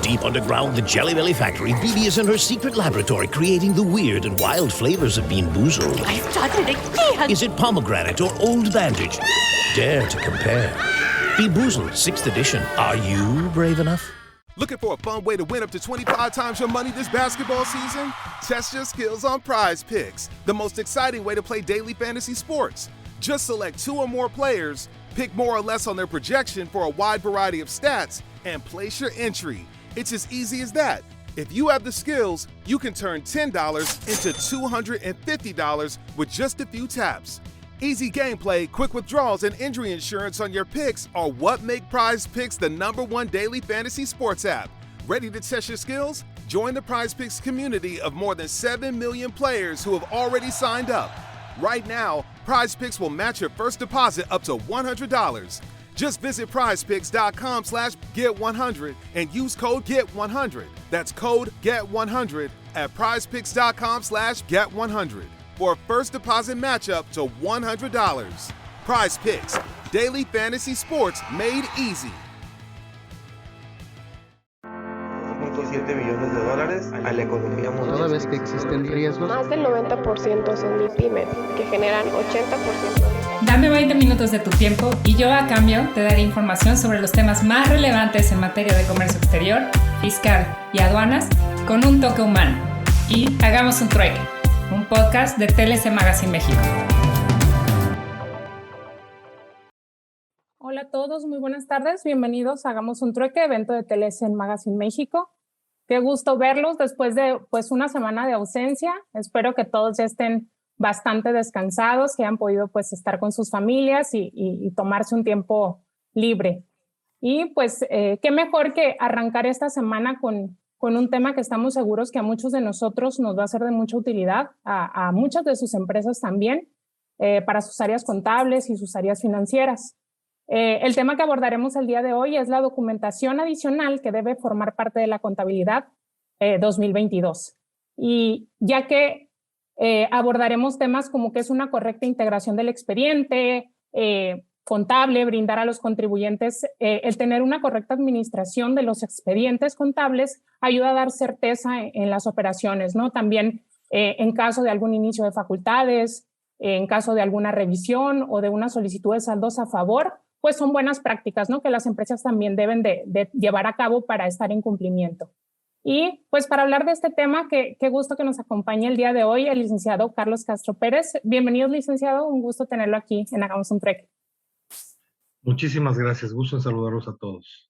Deep underground the Jelly Belly factory, BB is in her secret laboratory creating the weird and wild flavors of Bean Boozled. I've done it again! Is it pomegranate or old bandage? Dare to compare. Bean Boozled, 6th edition. Are you brave enough? Looking for a fun way to win up to 25 times your money this basketball season? Test your skills on Prize Picks, the most exciting way to play daily fantasy sports. Just select 2 or more players, pick more or less on their projection for a wide variety of stats, and place your entry. It's as easy as that. If you have the skills, you can turn $10 into $250 with just a few taps. Easy gameplay, quick withdrawals, and injury insurance on your picks are what make Prize Picks the #1 daily fantasy sports app. Ready to test your skills? Join the Prize Picks community of more than 7 million players who have already signed up. Right now, Prize Picks will match your first deposit up to $100. Just visit prizepicks.com/get100 and use code GET100. That's code GET100 at prizepicks.com/get100 for a first deposit matchup to $100. Prize Picks, daily fantasy sports made easy. $7 millones a la economía mundial. Toda vez que existen riesgos, más del 90% son MIPYMES, que generan 80% de... Dame 20 minutos de tu tiempo y yo a cambio te daré información sobre los temas más relevantes en materia de comercio exterior, fiscal y aduanas con un toque humano. Y hagamos un trueque, un podcast de TLC Magazine México. Hola a todos, muy buenas tardes, bienvenidos a Hagamos un Trueque, evento de TLC Magazine México. Qué gusto verlos después de una semana de ausencia. Espero que todos ya estén bastante descansados, que hayan podido estar con sus familias y tomarse un tiempo libre. Y qué mejor que arrancar esta semana con un tema que estamos seguros que a muchos de nosotros nos va a ser de mucha utilidad, a muchas de sus empresas también, para sus áreas contables y sus áreas financieras. El tema que abordaremos el día de hoy es la documentación adicional que debe formar parte de la contabilidad 2022. Y ya que abordaremos temas como que es una correcta integración del expediente contable, brindar a los contribuyentes el tener una correcta administración de los expedientes contables ayuda a dar certeza en las operaciones, ¿no? También en caso de algún inicio de facultades, en caso de alguna revisión o de una solicitud de saldos a favor, pues son buenas prácticas, ¿no? Que las empresas también deben de llevar a cabo para estar en cumplimiento. Y para hablar de este tema, qué gusto que nos acompañe el día de hoy el licenciado Carlos Castro Pérez. Bienvenido, licenciado, un gusto tenerlo aquí en Hagamos un Trueque. Muchísimas gracias, gusto en saludarlos a todos.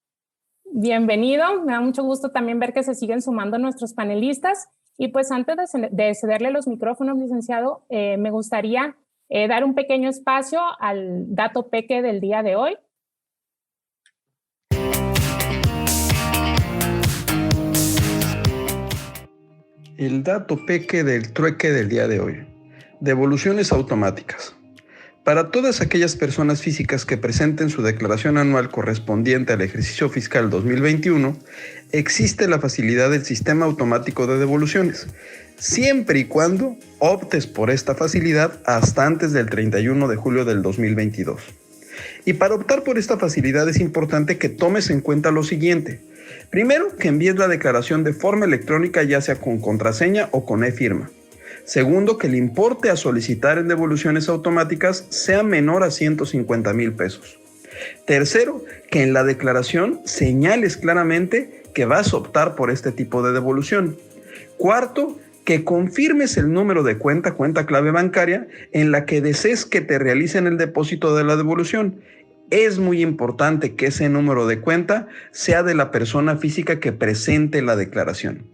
Bienvenido, me da mucho gusto también ver que se siguen sumando nuestros panelistas. Y antes de cederle los micrófonos, licenciado, me gustaría dar un pequeño espacio al dato peque del día de hoy. el dato peque del trueque del día de hoy. Devoluciones automáticas. Para todas aquellas personas físicas que presenten su declaración anual correspondiente al ejercicio fiscal 2021, existe la facilidad del sistema automático de devoluciones, siempre y cuando optes por esta facilidad hasta antes del 31 de julio del 2022. Y para optar por esta facilidad es importante que tomes en cuenta lo siguiente. Primero, que envíes la declaración de forma electrónica, ya sea con contraseña o con e-firma. Segundo, que el importe a solicitar en devoluciones automáticas sea menor a 150,000 pesos. Tercero, que en la declaración señales claramente que vas a optar por este tipo de devolución. Cuarto, que confirmes el número de cuenta clave bancaria en la que desees que te realicen el depósito de la devolución. Es muy importante que ese número de cuenta sea de la persona física que presente la declaración.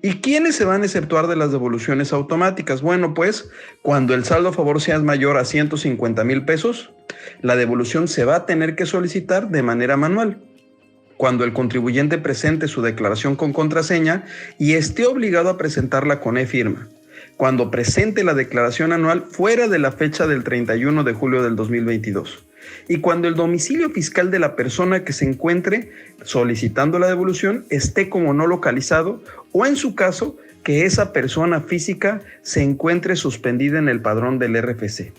¿Y quiénes se van a exceptuar de las devoluciones automáticas? Bueno, pues cuando el saldo a favor sea mayor a 150,000 pesos, la devolución se va a tener que solicitar de manera manual. Cuando el contribuyente presente su declaración con contraseña y esté obligado a presentarla con e-firma. Cuando presente la declaración anual fuera de la fecha del 31 de julio del 2022. Y cuando el domicilio fiscal de la persona que se encuentre solicitando la devolución esté como no localizado, o en su caso, que esa persona física se encuentre suspendida en el padrón del RFC.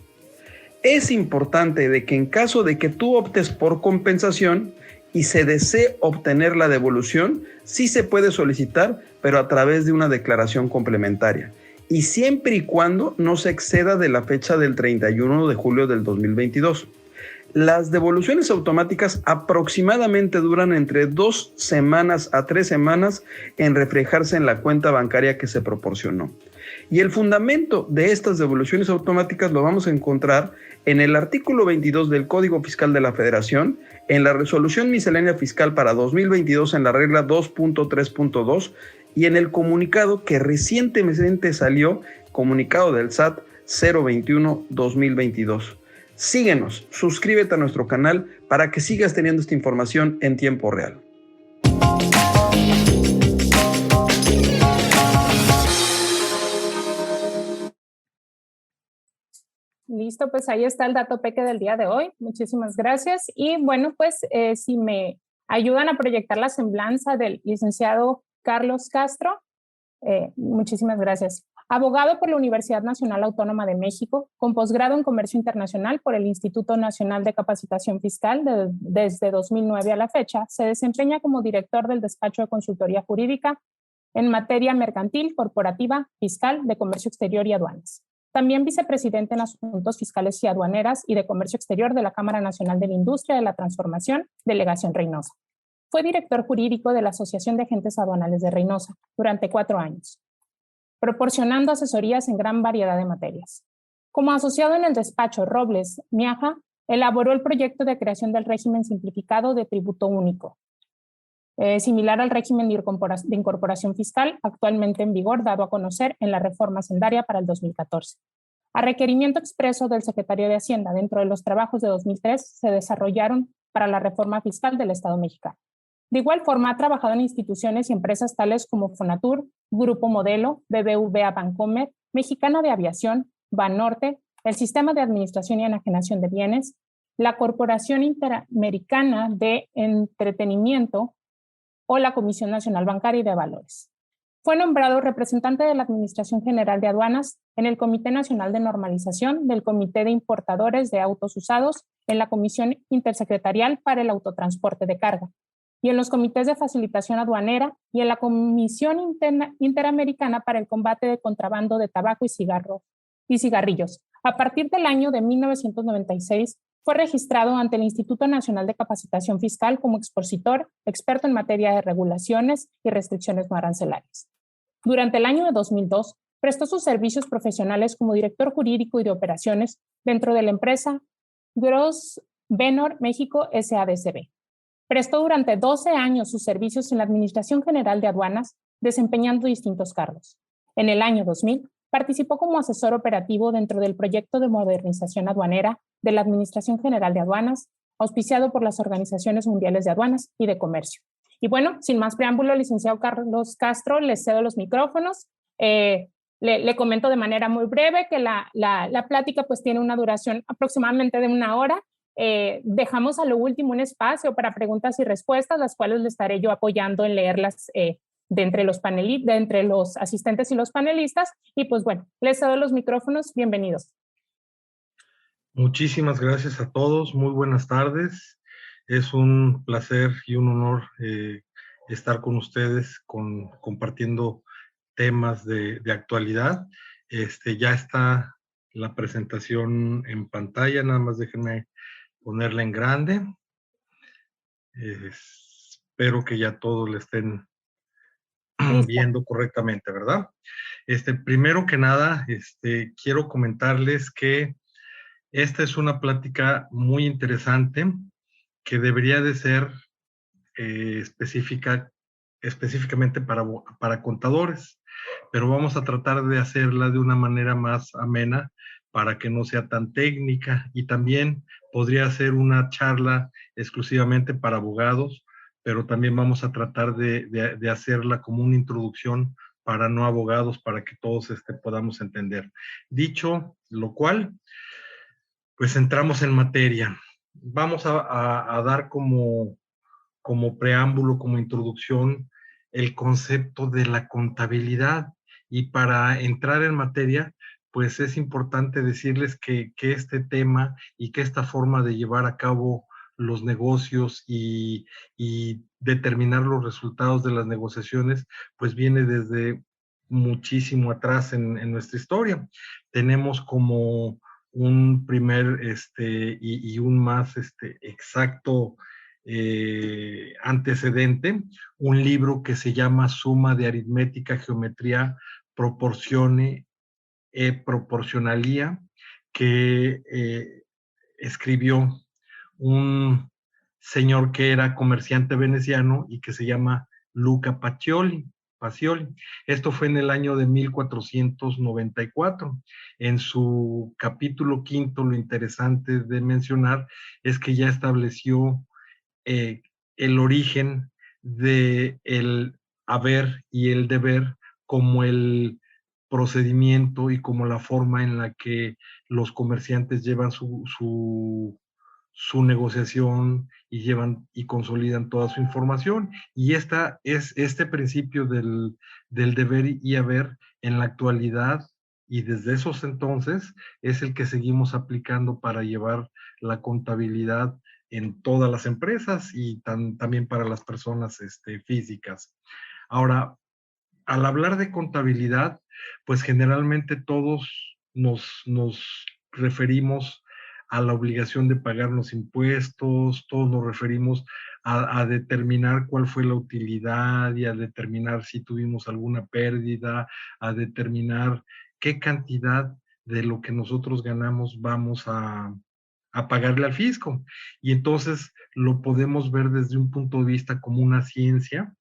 Es importante de que en caso de que tú optes por compensación, y se desee obtener la devolución, sí se puede solicitar, pero a través de una declaración complementaria, y siempre y cuando no se exceda de la fecha del 31 de julio del 2022. Las devoluciones automáticas aproximadamente duran entre 2 semanas a 3 semanas en reflejarse en la cuenta bancaria que se proporcionó. Y el fundamento de estas devoluciones automáticas lo vamos a encontrar en el artículo 22 del Código Fiscal de la Federación, en la Resolución Miscelánea Fiscal para 2022 en la regla 2.3.2 y en el comunicado que recientemente salió, comunicado del SAT 021-2022. Síguenos, suscríbete a nuestro canal para que sigas teniendo esta información en tiempo real. Listo, pues ahí está el dato peque del día de hoy. Muchísimas gracias. Y bueno, pues si me ayudan a proyectar la semblanza del licenciado Carlos Castro, muchísimas gracias. Abogado por la Universidad Nacional Autónoma de México, con posgrado en Comercio Internacional por el Instituto Nacional de Capacitación Fiscal desde 2009 a la fecha, se desempeña como director del despacho de consultoría jurídica en materia mercantil, corporativa, fiscal, de comercio exterior y aduanas. También vicepresidente en asuntos fiscales y aduaneras y de comercio exterior de la Cámara Nacional de la Industria de la Transformación, Delegación Reynosa. Fue director jurídico de la Asociación de Agentes Aduanales de Reynosa durante 4 años, proporcionando asesorías en gran variedad de materias. Como asociado en el despacho Robles Miaja, elaboró el proyecto de creación del régimen simplificado de tributo único, similar al régimen de incorporación fiscal actualmente en vigor, dado a conocer en la reforma hacendaria para el 2014. A requerimiento expreso del secretario de Hacienda, dentro de los trabajos de 2003 se desarrollaron para la reforma fiscal del Estado mexicano. De igual forma, ha trabajado en instituciones y empresas tales como Fonatur, Grupo Modelo, BBVA Bancomer, Mexicana de Aviación, Banorte, el Sistema de Administración y Enajenación de Bienes, la Corporación Interamericana de Entretenimiento o la Comisión Nacional Bancaria y de Valores. Fue nombrado representante de la Administración General de Aduanas en el Comité Nacional de Normalización del Comité de Importadores de Autos Usados en la Comisión Intersecretarial para el Autotransporte de Carga y en los comités de facilitación aduanera y en la Comisión Interamericana para el Combate de Contrabando de Tabaco y Cigarrillos. A partir del año de 1996, fue registrado ante el Instituto Nacional de Capacitación Fiscal como expositor, experto en materia de regulaciones y restricciones no arancelarias. Durante el año de 2002, prestó sus servicios profesionales como director jurídico y de operaciones dentro de la empresa Grosvenor México SADCB. Prestó durante 12 años sus servicios en la Administración General de Aduanas, desempeñando distintos cargos. En el año 2000, participó como asesor operativo dentro del proyecto de modernización aduanera de la Administración General de Aduanas, auspiciado por las Organizaciones Mundiales de Aduanas y de Comercio. Y bueno, sin más preámbulo, licenciado Carlos Castro, les cedo los micrófonos. Le comento de manera muy breve que la plática pues tiene una duración aproximadamente de 1 hora. Dejamos a lo último un espacio para preguntas y respuestas, las cuales le estaré yo apoyando en leerlas de entre los asistentes y los panelistas. Y pues bueno, les cedo los micrófonos. Bienvenidos. Muchísimas gracias a todos. Muy buenas tardes. Es un placer y un honor estar con ustedes compartiendo temas de actualidad. Ya está la presentación en pantalla. Nada más déjenme ponerla en grande. Espero que ya todos le estén viendo correctamente, ¿verdad? Primero que nada, quiero comentarles que esta es una plática muy interesante que debería de ser específicamente para contadores, pero vamos a tratar de hacerla de una manera más amena para que no sea tan técnica, y también podría ser una charla exclusivamente para abogados, pero también vamos a tratar de hacerla como una introducción para no abogados, para que todos podamos entender. Dicho lo cual, pues entramos en materia. Vamos a dar como preámbulo, como introducción, el concepto de la contabilidad. Y para entrar en materia, pues es importante decirles que este tema y que esta forma de llevar a cabo los negocios y determinar los resultados de las negociaciones, pues viene desde muchísimo atrás en nuestra historia. Tenemos como un primer y un más exacto antecedente, un libro que se llama Suma de Aritmética, Geometría, Proporcione e Proporcionalía, que escribió un señor que era comerciante veneciano y que se llama Luca Pacioli. Esto fue en el año de 1494. En su capítulo quinto, lo interesante de mencionar es que ya estableció el origen del haber y el deber como el procedimiento y como la forma en la que los comerciantes llevan su negociación y llevan y consolidan toda su información. Y este principio del deber y haber en la actualidad y desde esos entonces es el que seguimos aplicando para llevar la contabilidad en todas las empresas y también para las personas físicas. Ahora, al hablar de contabilidad, pues generalmente todos nos referimos a la obligación de pagar los impuestos, todos nos referimos a determinar cuál fue la utilidad y a determinar si tuvimos alguna pérdida, a determinar qué cantidad de lo que nosotros ganamos vamos a pagarle al fisco. Y entonces lo podemos ver desde un punto de vista como una ciencia,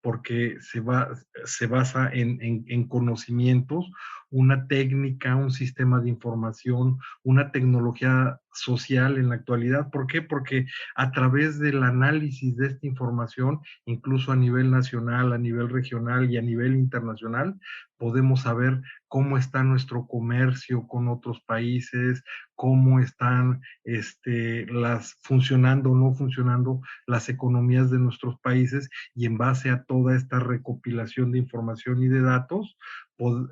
porque se basa en conocimientos, una técnica, un sistema de información, una tecnología social en la actualidad. ¿Por qué? Porque a través del análisis de esta información, incluso a nivel nacional, a nivel regional y a nivel internacional, podemos saber cómo está nuestro comercio con otros países, cómo están funcionando o no funcionando las economías de nuestros países, y en base a toda esta recopilación de información y de datos,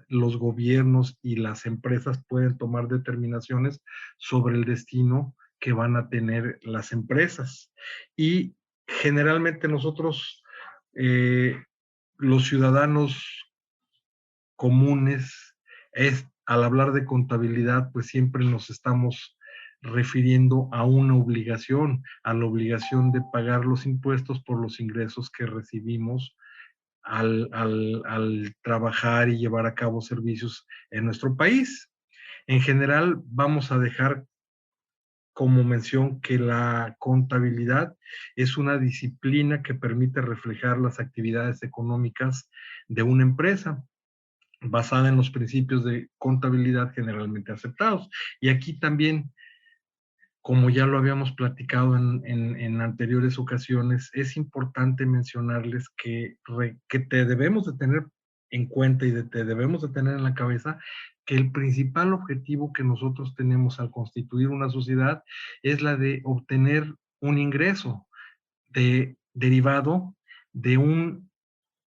los gobiernos y las empresas pueden tomar determinaciones sobre el destino que van a tener las empresas. Y generalmente nosotros, los ciudadanos comunes, al hablar de contabilidad, pues siempre nos estamos refiriendo a una obligación, a la obligación de pagar los impuestos por los ingresos que recibimos al trabajar y llevar a cabo servicios en nuestro país. En general, vamos a dejar como mención que la contabilidad es una disciplina que permite reflejar las actividades económicas de una empresa, basada en los principios de contabilidad generalmente aceptados. Y aquí también, como ya lo habíamos platicado en anteriores ocasiones, es importante mencionarles que te debemos de tener en cuenta y te debemos de tener en la cabeza que el principal objetivo que nosotros tenemos al constituir una sociedad es la de obtener un ingreso derivado de un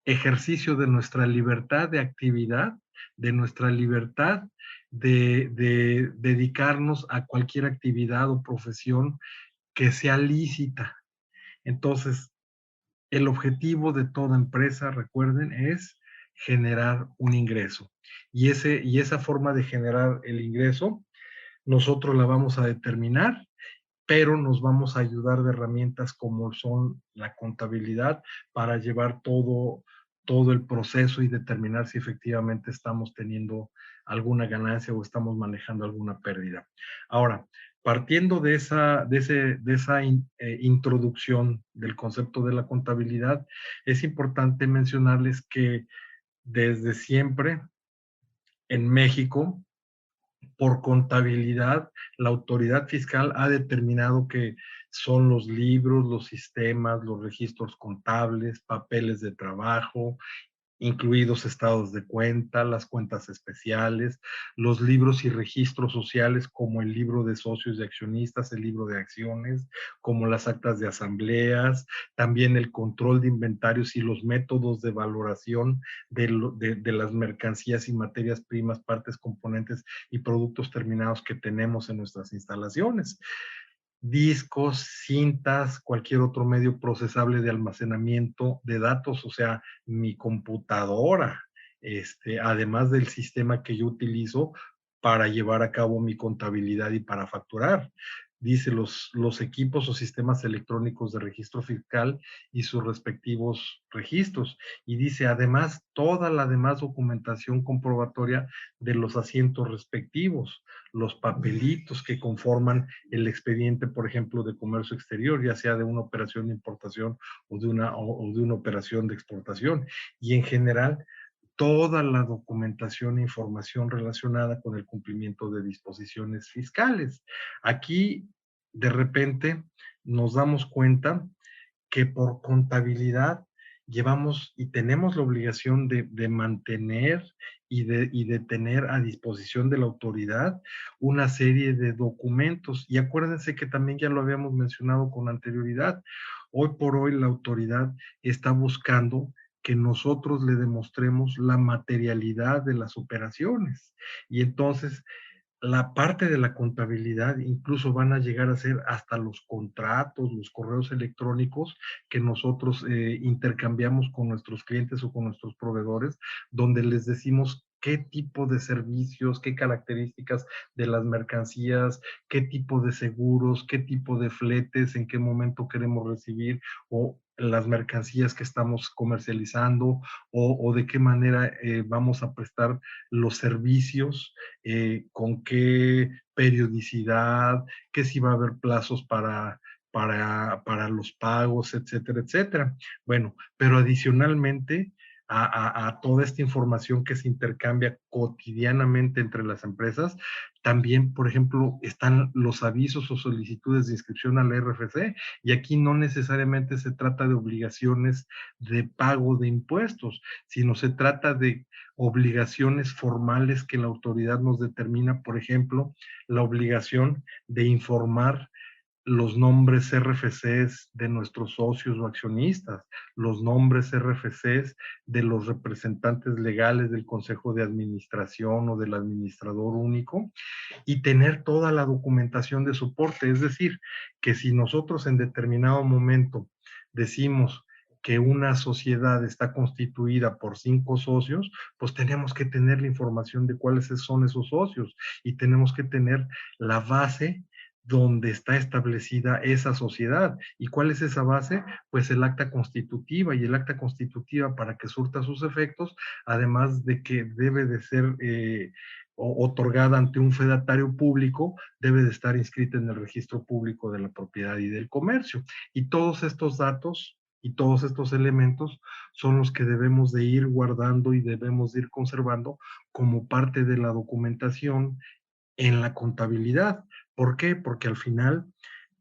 ejercicio de nuestra libertad de actividad, de nuestra libertad de dedicarnos a cualquier actividad o profesión que sea lícita. Entonces, el objetivo de toda empresa, recuerden, es generar un ingreso. Y esa forma de generar el ingreso, nosotros la vamos a determinar, pero nos vamos a ayudar de herramientas como son la contabilidad para llevar todo el proceso y determinar si efectivamente estamos teniendo alguna ganancia o estamos manejando alguna pérdida. Ahora, partiendo de esa introducción del concepto de la contabilidad, es importante mencionarles que desde siempre en México, por contabilidad, la autoridad fiscal ha determinado que son los libros, los sistemas, los registros contables, papeles de trabajo, incluidos estados de cuenta, las cuentas especiales, los libros y registros sociales como el libro de socios y accionistas, el libro de acciones, como las actas de asambleas, también el control de inventarios y los métodos de valoración de las mercancías y materias primas, partes, componentes y productos terminados que tenemos en nuestras instalaciones. discos, cintas, cualquier otro medio procesable de almacenamiento de datos, o sea, mi computadora, además del sistema que yo utilizo para llevar a cabo mi contabilidad y para facturar. Dice los equipos o sistemas electrónicos de registro fiscal y sus respectivos registros. Y dice, además, toda la demás documentación comprobatoria de los asientos respectivos, los papelitos que conforman el expediente, por ejemplo, de comercio exterior, ya sea de una operación de importación o de una operación de exportación. Y en general, toda la documentación e información relacionada con el cumplimiento de disposiciones fiscales. Aquí, de repente, nos damos cuenta que por contabilidad llevamos y tenemos la obligación de mantener y de tener a disposición de la autoridad una serie de documentos. Y acuérdense que también ya lo habíamos mencionado con anterioridad. Hoy por hoy la autoridad está buscando que nosotros le demostremos la materialidad de las operaciones. Y entonces, la parte de la contabilidad incluso van a llegar a ser hasta los contratos, los correos electrónicos que nosotros intercambiamos con nuestros clientes o con nuestros proveedores, donde les decimos qué tipo de servicios, qué características de las mercancías, qué tipo de seguros, qué tipo de fletes, en qué momento queremos recibir o las mercancías que estamos comercializando o de qué manera vamos a prestar los servicios, con qué periodicidad, que si va a haber plazos para los pagos, etcétera, etcétera. Bueno, pero adicionalmente a toda esta información que se intercambia cotidianamente entre las empresas, también, por ejemplo, están los avisos o solicitudes de inscripción al RFC, y aquí no necesariamente se trata de obligaciones de pago de impuestos, sino se trata de obligaciones formales que la autoridad nos determina, por ejemplo, la obligación de informar los nombres RFCs de nuestros socios o accionistas, los nombres RFCs de los representantes legales del Consejo de Administración o del Administrador Único, y tener toda la documentación de soporte. Es decir, que si nosotros en determinado momento decimos que una sociedad está constituida por 5 socios, pues tenemos que tener la información de cuáles son esos socios y tenemos que tener la base donde está establecida esa sociedad. ¿Y cuál es esa base? Pues el acta constitutiva, y el acta constitutiva, para que surta sus efectos, además de que debe de ser otorgada ante un fedatario público, debe de estar inscrita en el registro público de la propiedad y del comercio. Y todos estos datos y todos estos elementos son los que debemos de ir guardando y debemos de ir conservando como parte de la documentación en la contabilidad. ¿Por qué? Porque al final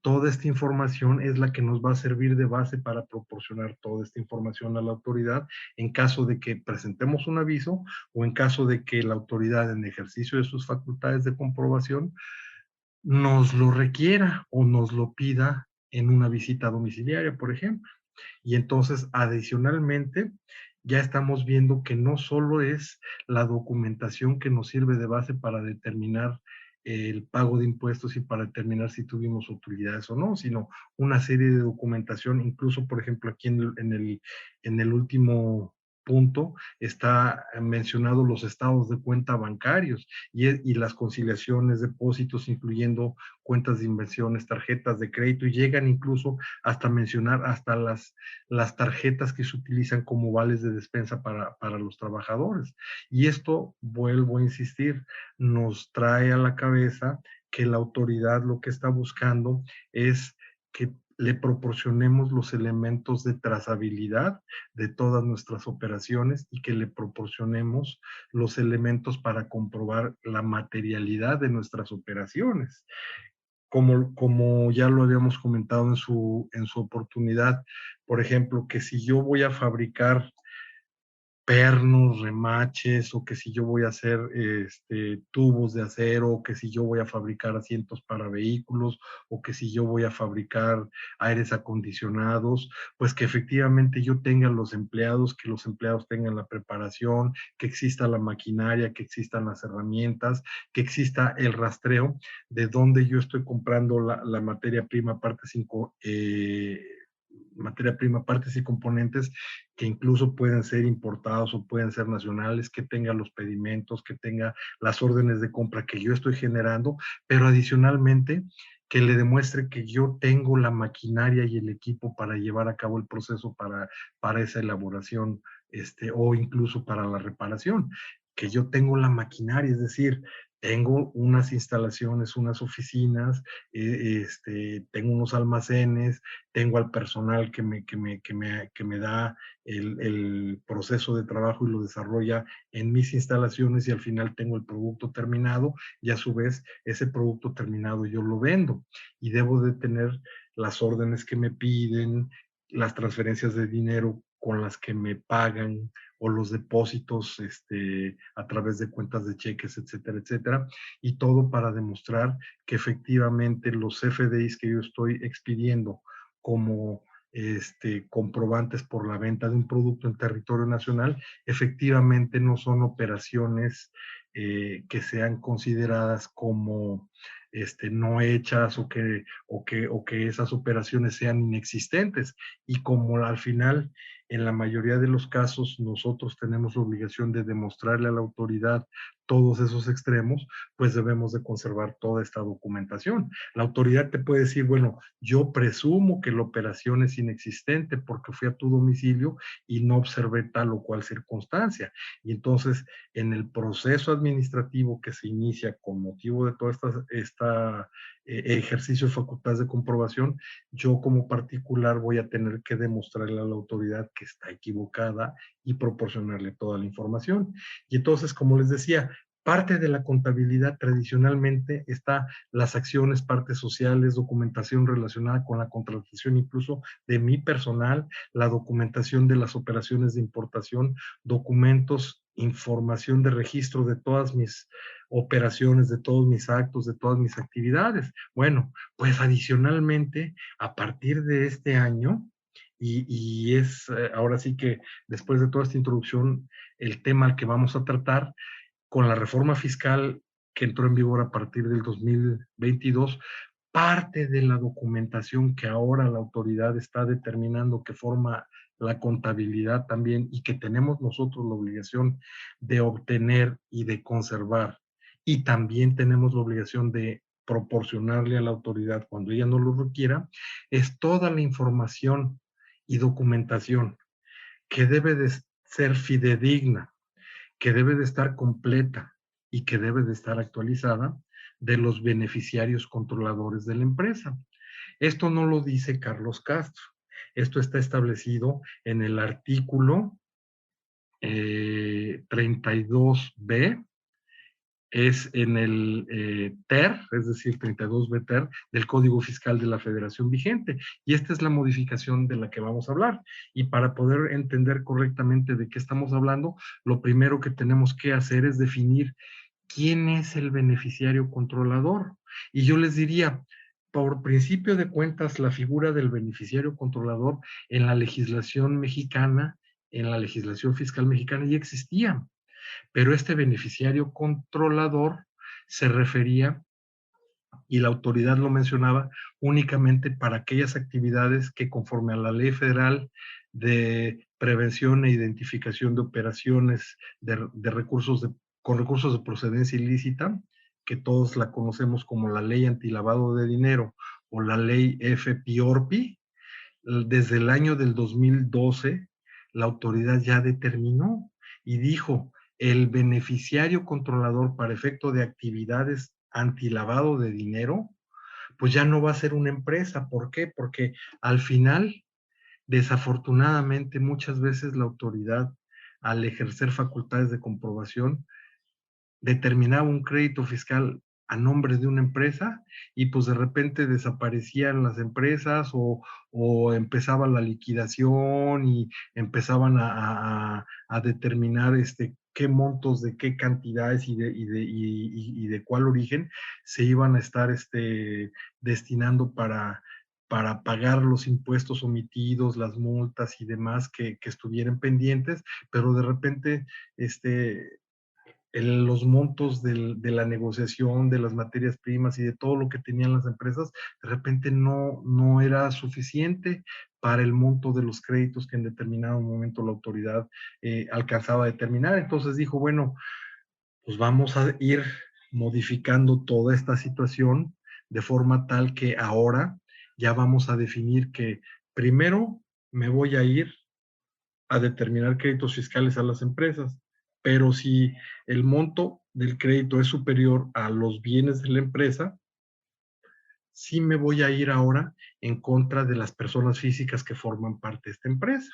toda esta información es la que nos va a servir de base para proporcionar toda esta información a la autoridad en caso de que presentemos un aviso o en caso de que la autoridad, en ejercicio de sus facultades de comprobación, nos lo requiera o nos lo pida en una visita domiciliaria, por ejemplo. Y entonces, adicionalmente, ya estamos viendo que no solo es la documentación que nos sirve de base para determinar el pago de impuestos y para determinar si tuvimos utilidades o no, sino una serie de documentación, incluso, por ejemplo, aquí en el último punto está mencionado los estados de cuenta bancarios y las conciliaciones, depósitos, incluyendo cuentas de inversiones, tarjetas de crédito, y llegan incluso hasta mencionar hasta las tarjetas que se utilizan como vales de despensa para los trabajadores. Y esto, vuelvo a insistir, nos trae a la cabeza que la autoridad lo que está buscando es que le proporcionemos los elementos de trazabilidad de todas nuestras operaciones y que le proporcionemos los elementos para comprobar la materialidad de nuestras operaciones. Como ya lo habíamos comentado en su oportunidad, por ejemplo, que si yo voy a fabricar pernos, remaches, o que si yo voy a hacer tubos de acero, o que si yo voy a fabricar asientos para vehículos, o que si yo voy a fabricar aires acondicionados, pues que efectivamente yo tenga los empleados, que los empleados tengan la preparación, que exista la maquinaria, que existan las herramientas, que exista el rastreo de dónde yo estoy comprando la materia prima, partes y componentes que incluso pueden ser importados o pueden ser nacionales, que tenga los pedimentos, que tenga las órdenes de compra que yo estoy generando, pero adicionalmente que le demuestre que yo tengo la maquinaria y el equipo para llevar a cabo el proceso para esa elaboración, o incluso para la reparación, que yo tengo la maquinaria, es decir, tengo unas instalaciones, unas oficinas, tengo unos almacenes, tengo al personal que me da el proceso de trabajo y lo desarrolla en mis instalaciones, y al final tengo el producto terminado, y a su vez ese producto terminado yo lo vendo, y debo de tener las órdenes que me piden, las transferencias de dinero con las que me pagan, o los depósitos a través de cuentas de cheques, etcétera, etcétera, y todo para demostrar que efectivamente los FDIs que yo estoy expidiendo como comprobantes por la venta de un producto en territorio nacional, efectivamente no son operaciones que sean consideradas como no hechas, o que esas operaciones sean inexistentes, y como al final, en la mayoría de los casos, nosotros tenemos la obligación de demostrarle a la autoridad todos esos extremos, pues debemos de conservar toda esta documentación. La autoridad te puede decir, bueno, yo presumo que la operación es inexistente porque fui a tu domicilio y no observé tal o cual circunstancia. Y entonces, en el proceso administrativo que se inicia con motivo de toda esta ejercicio de facultades de comprobación, yo como particular voy a tener que demostrarle a la autoridad que está equivocada y proporcionarle toda la información. Y entonces, como les decía, parte de la contabilidad tradicionalmente está las acciones, partes sociales, documentación relacionada con la contratación incluso de mi personal, la documentación de las operaciones de importación, documentos, información de registro de todas mis operaciones, de todos mis actos, de todas mis actividades. Bueno, pues adicionalmente, a partir de este año, y es ahora sí que después de toda esta introducción, el tema al que vamos a tratar, con la reforma fiscal que entró en vigor a partir del 2022, parte de la documentación que ahora la autoridad está determinando que forma la contabilidad también, y que tenemos nosotros la obligación de obtener y de conservar, y también tenemos la obligación de proporcionarle a la autoridad cuando ella no lo requiera, es toda la información y documentación que debe de ser fidedigna, que debe de estar completa y que debe de estar actualizada de los beneficiarios controladores de la empresa. Esto no lo dice Carlos Castro. Esto está establecido en el artículo 32B, es en el TER, es decir, 32B TER del Código Fiscal de la Federación vigente. Y esta es la modificación de la que vamos a hablar. Y para poder entender correctamente de qué estamos hablando, lo primero que tenemos que hacer es definir quién es el beneficiario controlador. Y yo les diría, por principio de cuentas, la figura del beneficiario controlador en la legislación mexicana, en la legislación fiscal mexicana ya existía. Pero este beneficiario controlador se refería, y la autoridad lo mencionaba, únicamente para aquellas actividades que, conforme a la Ley Federal de Prevención e Identificación de Operaciones con recursos de procedencia ilícita, que todos la conocemos como la Ley Antilavado de Dinero o la Ley FPIORPI, desde el año del 2012, la autoridad ya determinó y dijo: el beneficiario controlador para efecto de actividades antilavado de dinero, pues ya no va a ser una empresa. ¿Por qué? Porque al final, desafortunadamente, muchas veces la autoridad, al ejercer facultades de comprobación, determinaba un crédito fiscal a nombre de una empresa y pues de repente desaparecían las empresas o empezaba la liquidación y empezaban a determinar qué montos de qué cantidades y de cuál origen se iban a estar destinando para pagar los impuestos omitidos, las multas y demás que estuvieran pendientes, pero de repente los montos de la negociación, de las materias primas y de todo lo que tenían las empresas, de repente no era suficiente para el monto de los créditos que en determinado momento la autoridad alcanzaba a determinar. Entonces dijo, bueno, pues vamos a ir modificando toda esta situación de forma tal que ahora ya vamos a definir que primero me voy a ir a determinar créditos fiscales a las empresas, pero si el monto del crédito es superior a los bienes de la empresa, sí me voy a ir ahora en contra de las personas físicas que forman parte de esta empresa.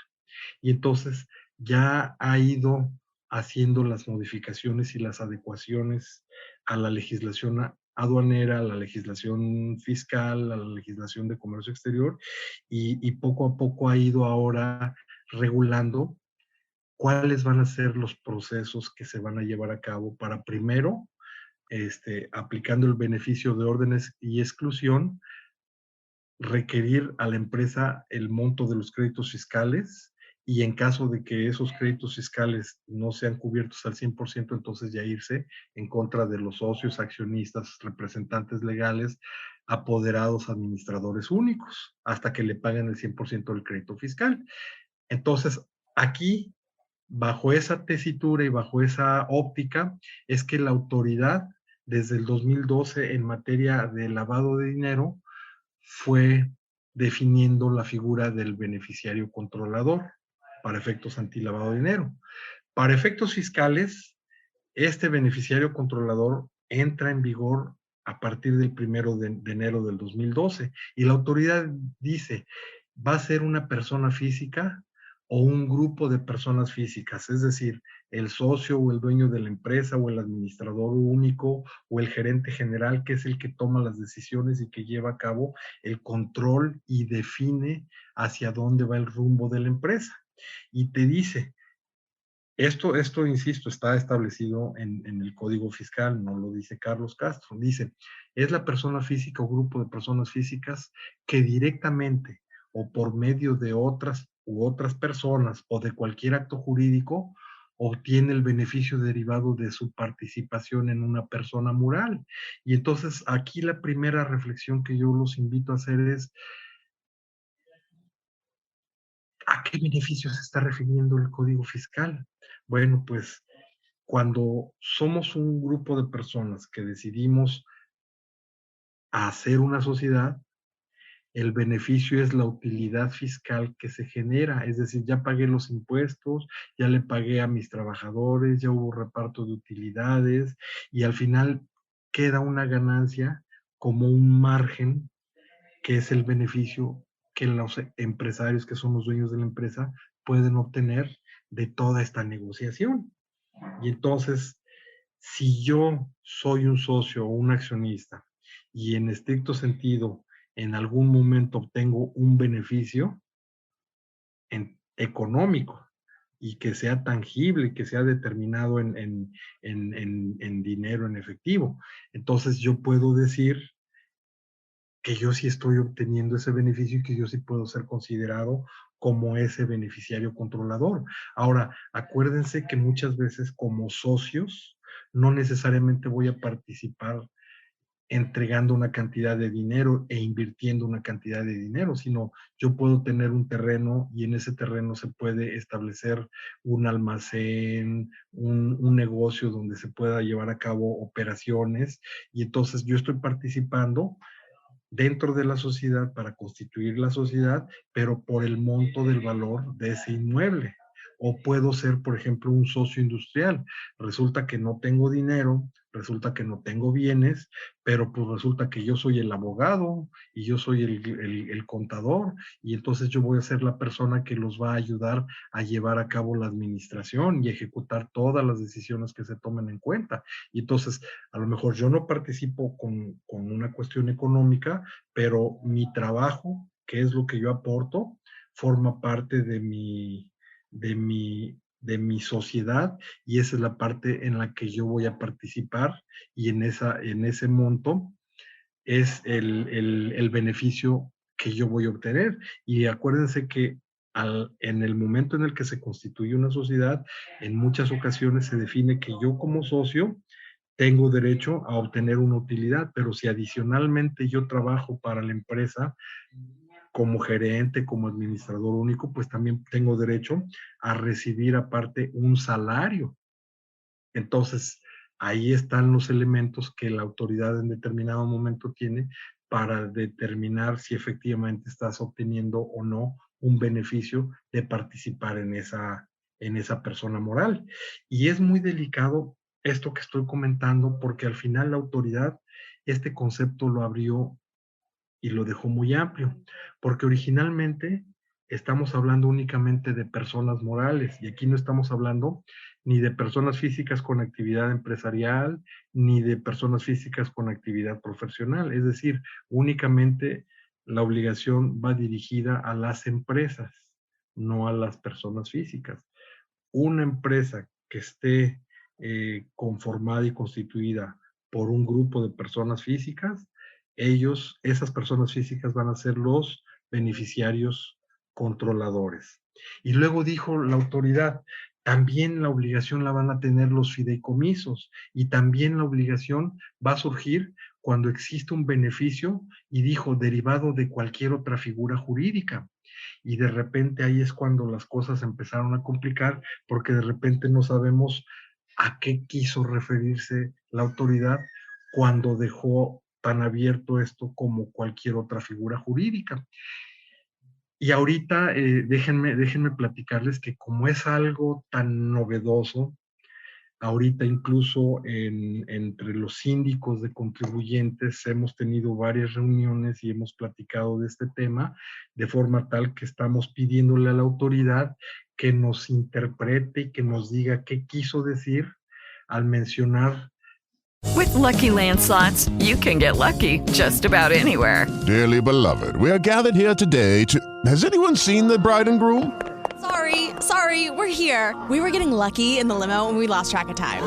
Y entonces ya ha ido haciendo las modificaciones y las adecuaciones a la legislación aduanera, a la legislación fiscal, a la legislación de comercio exterior, y poco a poco ha ido ahora regulando cuáles van a ser los procesos que se van a llevar a cabo para primero, aplicando el beneficio de órdenes y exclusión, requerir a la empresa el monto de los créditos fiscales y en caso de que esos créditos fiscales no sean cubiertos al 100%, entonces ya irse en contra de los socios, accionistas, representantes legales, apoderados, administradores únicos, hasta que le paguen el 100% del crédito fiscal. Entonces, aquí, bajo esa tesitura y bajo esa óptica, es que la autoridad, desde el 2012 en materia de lavado de dinero, fue definiendo la figura del beneficiario controlador para efectos antilavado de dinero. Para efectos fiscales, este beneficiario controlador entra en vigor a partir del 1 de enero del 2012 y la autoridad dice, va a ser una persona física o un grupo de personas físicas, es decir, el socio o el dueño de la empresa o el administrador único o el gerente general, que es el que toma las decisiones y que lleva a cabo el control y define hacia dónde va el rumbo de la empresa. Y te dice, esto insisto, está establecido en el Código Fiscal, no lo dice Carlos Castro, dice, es la persona física o grupo de personas físicas que directamente o por medio de otras u otras personas o de cualquier acto jurídico obtiene el beneficio derivado de su participación en una persona moral. Y entonces aquí la primera reflexión que yo los invito a hacer es, ¿a qué beneficios se está refiriendo el Código Fiscal? Bueno, pues cuando somos un grupo de personas que decidimos hacer una sociedad, el beneficio es la utilidad fiscal que se genera, es decir, ya pagué los impuestos, ya le pagué a mis trabajadores, ya hubo reparto de utilidades y al final queda una ganancia como un margen que es el beneficio que los empresarios, que son los dueños de la empresa, pueden obtener de toda esta negociación. Y entonces, si yo soy un socio o un accionista y en estricto sentido en algún momento obtengo un beneficio económico y que sea tangible, que sea determinado en dinero, en efectivo, entonces yo puedo decir que yo sí estoy obteniendo ese beneficio y que yo sí puedo ser considerado como ese beneficiario controlador. Ahora, acuérdense que muchas veces como socios no necesariamente voy a participar entregando una cantidad de dinero e invirtiendo una cantidad de dinero, sino yo puedo tener un terreno y en ese terreno se puede establecer un almacén, un negocio donde se pueda llevar a cabo operaciones y entonces yo estoy participando dentro de la sociedad para constituir la sociedad, pero por el monto del valor de ese inmueble. O puedo ser, por ejemplo, un socio industrial. Resulta que no tengo dinero, resulta que no tengo bienes, pero pues resulta que yo soy el abogado y yo soy el contador, y entonces yo voy a ser la persona que los va a ayudar a llevar a cabo la administración y ejecutar todas las decisiones que se tomen en cuenta. Y entonces, a lo mejor yo no participo con una cuestión económica, pero mi trabajo, que es lo que yo aporto, forma parte de mi sociedad, y esa es la parte en la que yo voy a participar, y en ese monto es el beneficio que yo voy a obtener. Y acuérdense que en el momento en el que se constituye una sociedad, en muchas ocasiones se define que yo como socio tengo derecho a obtener una utilidad, pero si adicionalmente yo trabajo para la empresa como gerente, como administrador único, pues también tengo derecho a recibir aparte un salario. Entonces, ahí están los elementos que la autoridad en determinado momento tiene para determinar si efectivamente estás obteniendo o no un beneficio de participar en esa persona moral. Y es muy delicado esto que estoy comentando, porque al final la autoridad este concepto lo abrió y lo dejó muy amplio, porque originalmente estamos hablando únicamente de personas morales, y aquí no estamos hablando ni de personas físicas con actividad empresarial, ni de personas físicas con actividad profesional. Es decir, únicamente la obligación va dirigida a las empresas, no a las personas físicas. Una empresa que esté conformada y constituida por un grupo de personas físicas, esas personas físicas van a ser los beneficiarios controladores. Y luego dijo la autoridad, también la obligación la van a tener los fideicomisos, y también la obligación va a surgir cuando existe un beneficio, y dijo, derivado de cualquier otra figura jurídica. Y de repente ahí es cuando las cosas empezaron a complicar, porque de repente no sabemos a qué quiso referirse la autoridad cuando dejó tan abierto esto como cualquier otra figura jurídica. Y ahorita déjenme platicarles que como es algo tan novedoso, ahorita incluso entre los síndicos de contribuyentes hemos tenido varias reuniones y hemos platicado de este tema, de forma tal que estamos pidiéndole a la autoridad que nos interprete y que nos diga qué quiso decir al mencionar. With Lucky Land Slots, you can get lucky just about anywhere. Dearly beloved, we are gathered here today to... Has anyone seen the bride and groom? Sorry, we're here. We were getting lucky in the limo and we lost track of time.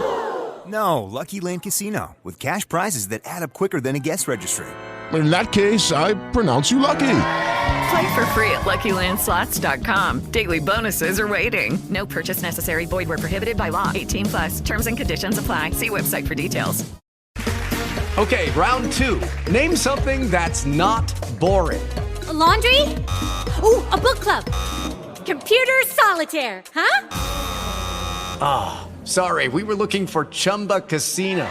No, Lucky Land Casino, with cash prizes that add up quicker than a guest registry. In that case, I pronounce you lucky. Play for free at LuckyLandSlots.com. Daily bonuses are waiting. No purchase necessary. Void where prohibited by law. 18+. Terms and conditions apply. See website for details. Okay, round two. Name something that's not boring. A laundry? Ooh, a book club. Computer solitaire, huh? Ah, sorry. We were looking for Chumba Casino.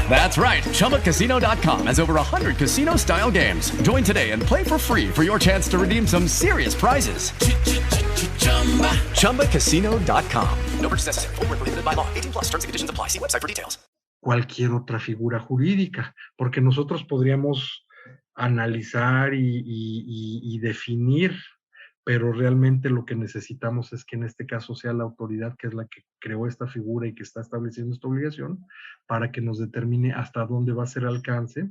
That's right. ChumbaCasino.com has over 100 casino-style games. Join today and play for free for your chance to redeem some serious prizes. ChumbaCasino.com. No purchase necessary. Void where prohibited by law. 18+. Terms and conditions apply. See website for details. Cualquier otra figura jurídica, porque nosotros podríamos analizar y definir, pero realmente lo que necesitamos es que en este caso sea la autoridad, que es la que creó esta figura y que está estableciendo esta obligación, para que nos determine hasta dónde va a ser el alcance.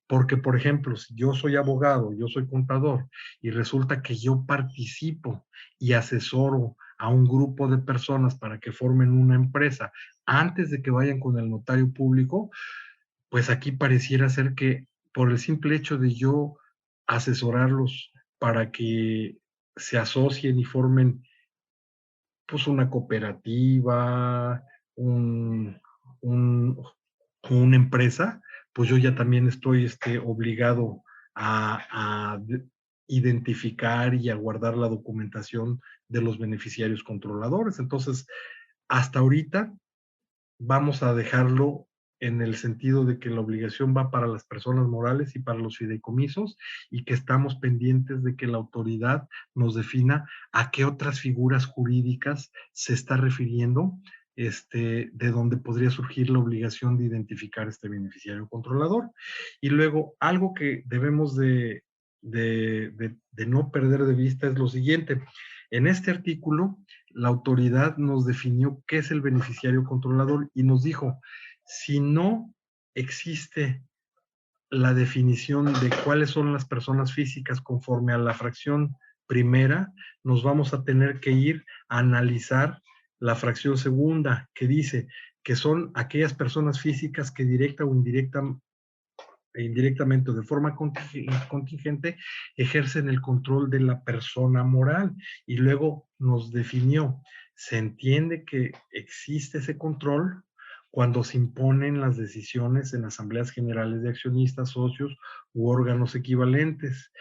Porque, por ejemplo, si yo soy abogado, yo soy contador, y resulta que yo participo y asesoro a un grupo de personas para que formen una empresa antes de que vayan con el notario público, pues aquí pareciera ser que por el simple hecho de yo asesorarlos para que se asocien y formen pues una cooperativa, una empresa, pues yo ya también estoy obligado a identificar y a guardar la documentación de los beneficiarios controladores. Entonces, hasta ahorita vamos a dejarlo en el sentido de que la obligación va para las personas morales y para los fideicomisos, y que estamos pendientes de que la autoridad nos defina a qué otras figuras jurídicas se está refiriendo de donde podría surgir la obligación de identificar este beneficiario controlador. Y luego, algo que debemos de no perder de vista es lo siguiente. En este artículo, la autoridad nos definió qué es el beneficiario controlador y nos dijo, si no existe la definición de cuáles son las personas físicas conforme a la fracción primera, nos vamos a tener que ir a analizar la fracción segunda, que dice que son aquellas personas físicas que directa o indirectamente o de forma contingente ejercen el control de la persona moral. Y luego nos definió, se entiende que existe ese control cuando se imponen las decisiones en asambleas generales de accionistas, socios u órganos equivalentes,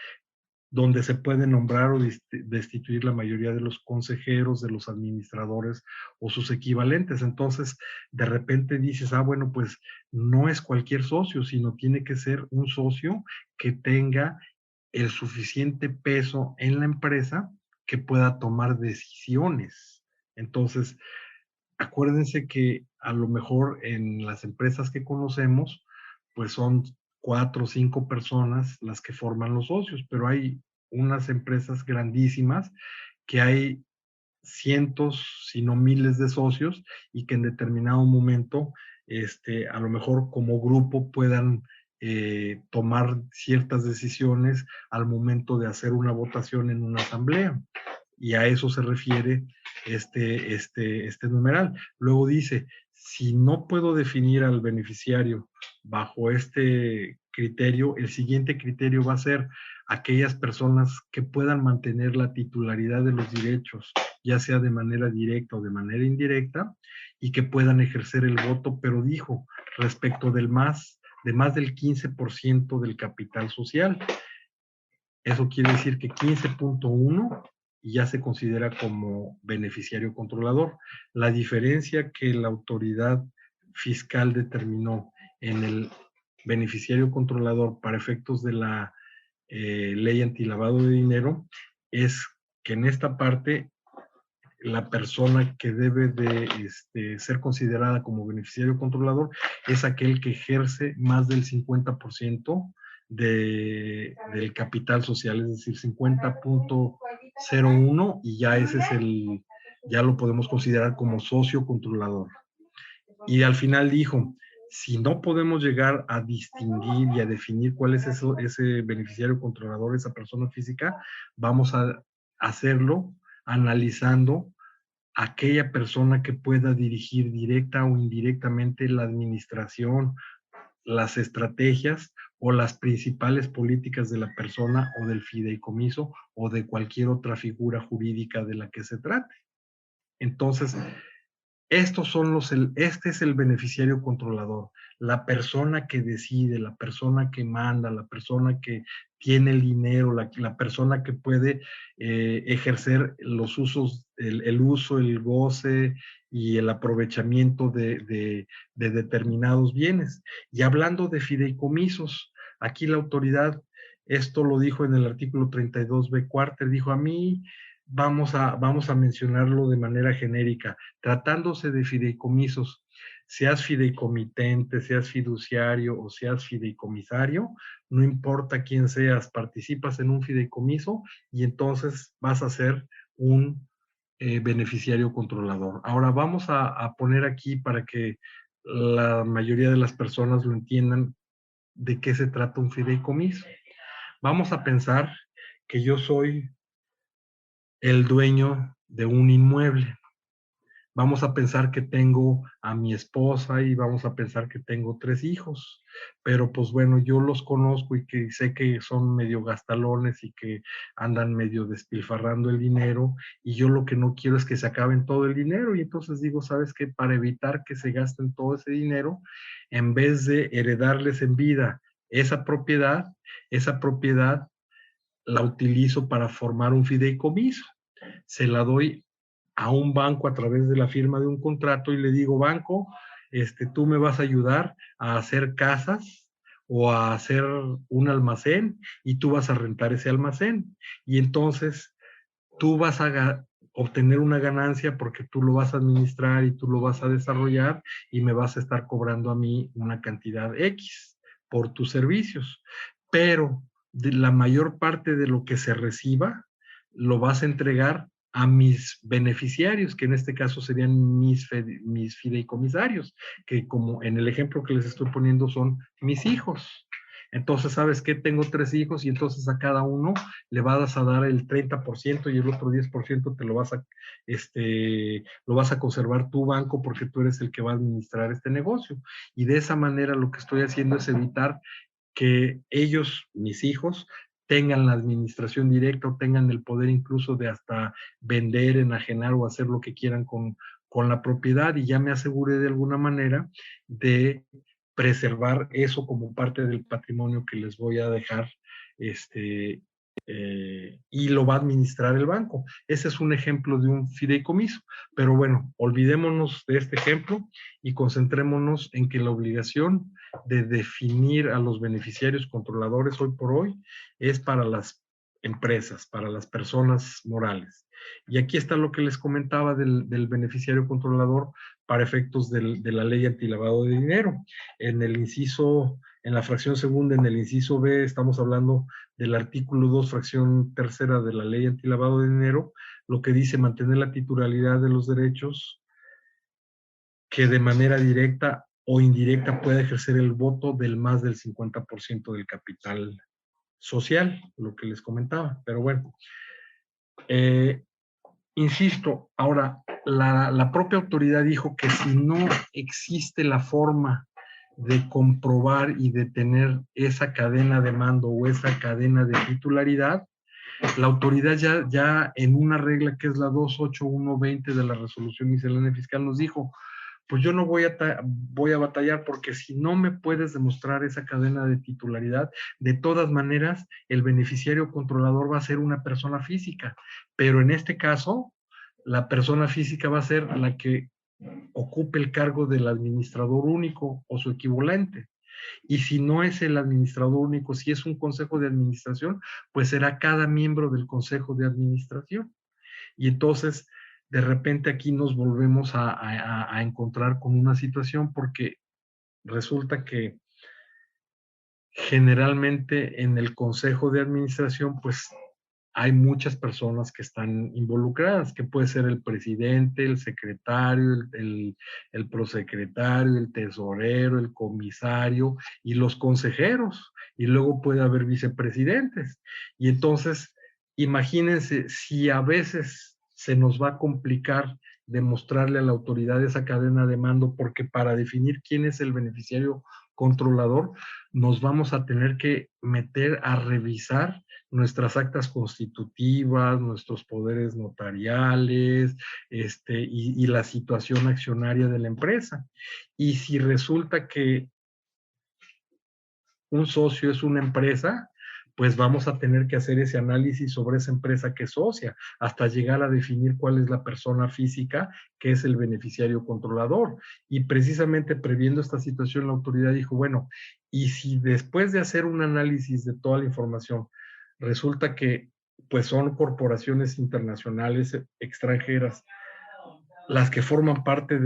donde se puede nombrar o destituir la mayoría de los consejeros, de los administradores o sus equivalentes. Entonces, de repente dices, bueno, pues no es cualquier socio, sino tiene que ser un socio que tenga el suficiente peso en la empresa que pueda tomar decisiones. Entonces, acuérdense que a lo mejor en las empresas que conocemos, pues son 4 o 5 personas las que forman los socios, pero hay unas empresas grandísimas que hay cientos, si no miles de socios y que en determinado momento, a lo mejor como grupo puedan tomar ciertas decisiones al momento de hacer una votación en una asamblea. Y a eso se refiere este numeral. Luego dice, si no puedo definir al beneficiario bajo este criterio, el siguiente criterio va a ser aquellas personas que puedan mantener la titularidad de los derechos, ya sea de manera directa o de manera indirecta, y que puedan ejercer el voto, pero dijo, respecto de más del 15% del capital social. Eso quiere decir que 15.1 ya se considera como beneficiario controlador. La diferencia que la autoridad fiscal determinó en el beneficiario controlador para efectos de la ley antilavado de dinero es que en esta parte la persona que debe de ser considerada como beneficiario controlador es aquel que ejerce más del 50% del capital social, es decir, 50.01, y ya ese es ya lo podemos considerar como socio controlador. Y al final dijo, si no podemos llegar a distinguir y a definir cuál es ese beneficiario controlador, esa persona física, vamos a hacerlo analizando aquella persona que pueda dirigir directa o indirectamente la administración, las estrategias o las principales políticas de la persona o del fideicomiso o de cualquier otra figura jurídica de la que se trate. Entonces, este es el beneficiario controlador, la persona que decide, la persona que manda, la persona que tiene el dinero, la persona que puede ejercer los usos, el uso, el goce y el aprovechamiento de determinados bienes. Y hablando de fideicomisos, aquí la autoridad, esto lo dijo en el artículo 32b cuarter, dijo, a mí vamos a mencionarlo de manera genérica, tratándose de fideicomisos, seas fideicomitente, seas fiduciario o seas fideicomisario, no importa quién seas, participas en un fideicomiso y entonces vas a ser un beneficiario controlador. Ahora vamos a poner aquí para que la mayoría de las personas lo entiendan de qué se trata un fideicomiso. Vamos a pensar que yo soy el dueño de un inmueble. Vamos a pensar que tengo a mi esposa y vamos a pensar que tengo 3 hijos, pero pues bueno, yo los conozco y que sé que son medio gastalones y que andan medio despilfarrando el dinero, y yo lo que no quiero es que se acaben todo el dinero, y entonces digo, ¿sabes qué? Para evitar que se gasten todo ese dinero, en vez de heredarles en vida esa propiedad la utilizo para formar un fideicomiso. Se la doy a un banco a través de la firma de un contrato y le digo, banco, tú me vas a ayudar a hacer casas o a hacer un almacén y tú vas a rentar ese almacén. Y entonces tú vas a obtener una ganancia porque tú lo vas a administrar y tú lo vas a desarrollar y me vas a estar cobrando a mí una cantidad X por tus servicios. Pero de la mayor parte de lo que se reciba lo vas a entregar a mis beneficiarios, que en este caso serían mis fideicomisarios, que como en el ejemplo que les estoy poniendo son mis hijos. Entonces, ¿sabes qué? Tengo 3 hijos y entonces a cada uno le vas a dar el 30% y el otro 10% te lo vas a conservar tu banco porque tú eres el que va a administrar este negocio. Y de esa manera lo que estoy haciendo es evitar que ellos, mis hijos, tengan la administración directa o tengan el poder incluso de hasta vender, enajenar o hacer lo que quieran con la propiedad, y ya me aseguré de alguna manera de preservar eso como parte del patrimonio que les voy a dejar, y lo va a administrar el banco. Ese es un ejemplo de un fideicomiso. Pero bueno, olvidémonos de este ejemplo y concentrémonos en que la obligación de definir a los beneficiarios controladores hoy por hoy es para las empresas, para las personas morales. Y aquí está lo que les comentaba del beneficiario controlador para efectos de la ley antilavado de dinero. En la fracción segunda, en el inciso B, estamos hablando del artículo 2, fracción tercera de la ley antilavado de dinero, lo que dice mantener la titularidad de los derechos que de manera directa o indirecta pueda ejercer el voto del más del 50% del capital social, lo que les comentaba. Pero bueno, insisto, ahora, la propia autoridad dijo que si no existe la forma de comprobar y de tener esa cadena de mando o esa cadena de titularidad, la autoridad ya en una regla que es la 28120 de la resolución miscelánea fiscal nos dijo, pues yo no voy a batallar porque si no me puedes demostrar esa cadena de titularidad, de todas maneras el beneficiario controlador va a ser una persona física, pero en este caso la persona física va a ser la que ocupe el cargo del administrador único o su equivalente. Y si no es el administrador único, si es un consejo de administración, pues será cada miembro del consejo de administración. Y entonces, de repente aquí nos volvemos a encontrar con una situación porque resulta que generalmente en el consejo de administración, pues hay muchas personas que están involucradas, que puede ser el presidente, el secretario, el prosecretario, el tesorero, el comisario y los consejeros. Y luego puede haber vicepresidentes. Y entonces, imagínense si a veces se nos va a complicar demostrarle a la autoridad esa cadena de mando, porque para definir quién es el beneficiario controlador, nos vamos a tener que meter a revisar nuestras actas constitutivas, nuestros poderes notariales, y la situación accionaria de la empresa. Y si resulta que un socio es una empresa, pues vamos a tener que hacer ese análisis sobre esa empresa que es socia, hasta llegar a definir cuál es la persona física que es el beneficiario controlador. Y precisamente previendo esta situación, la autoridad dijo, bueno, y si después de hacer un análisis de toda la información, resulta que pues son corporaciones internacionales extranjeras las que forman parte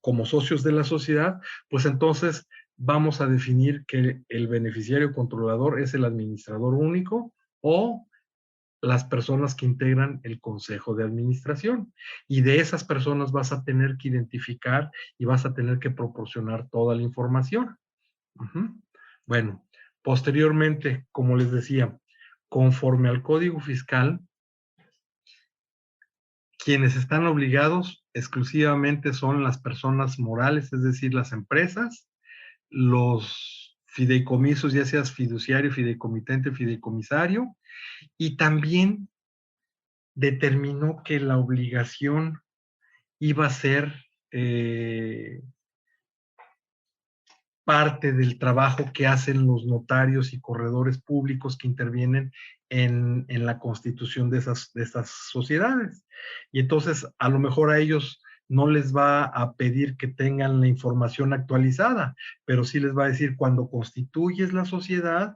como socios de la sociedad, pues entonces vamos a definir que el beneficiario controlador es el administrador único o las personas que integran el consejo de administración. Y de esas personas vas a tener que identificar y vas a tener que proporcionar toda la información. Bueno, posteriormente, como les decía, conforme al Código Fiscal, quienes están obligados exclusivamente son las personas morales, es decir, las empresas, los fideicomisos, ya seas fiduciario, fideicomitente, fideicomisario, y también determinó que la obligación iba a ser parte del trabajo que hacen los notarios y corredores públicos que intervienen en la constitución de esas sociedades. Y entonces, a lo mejor a ellos no les va a pedir que tengan la información actualizada, pero sí les va a decir, cuando constituyes la sociedad,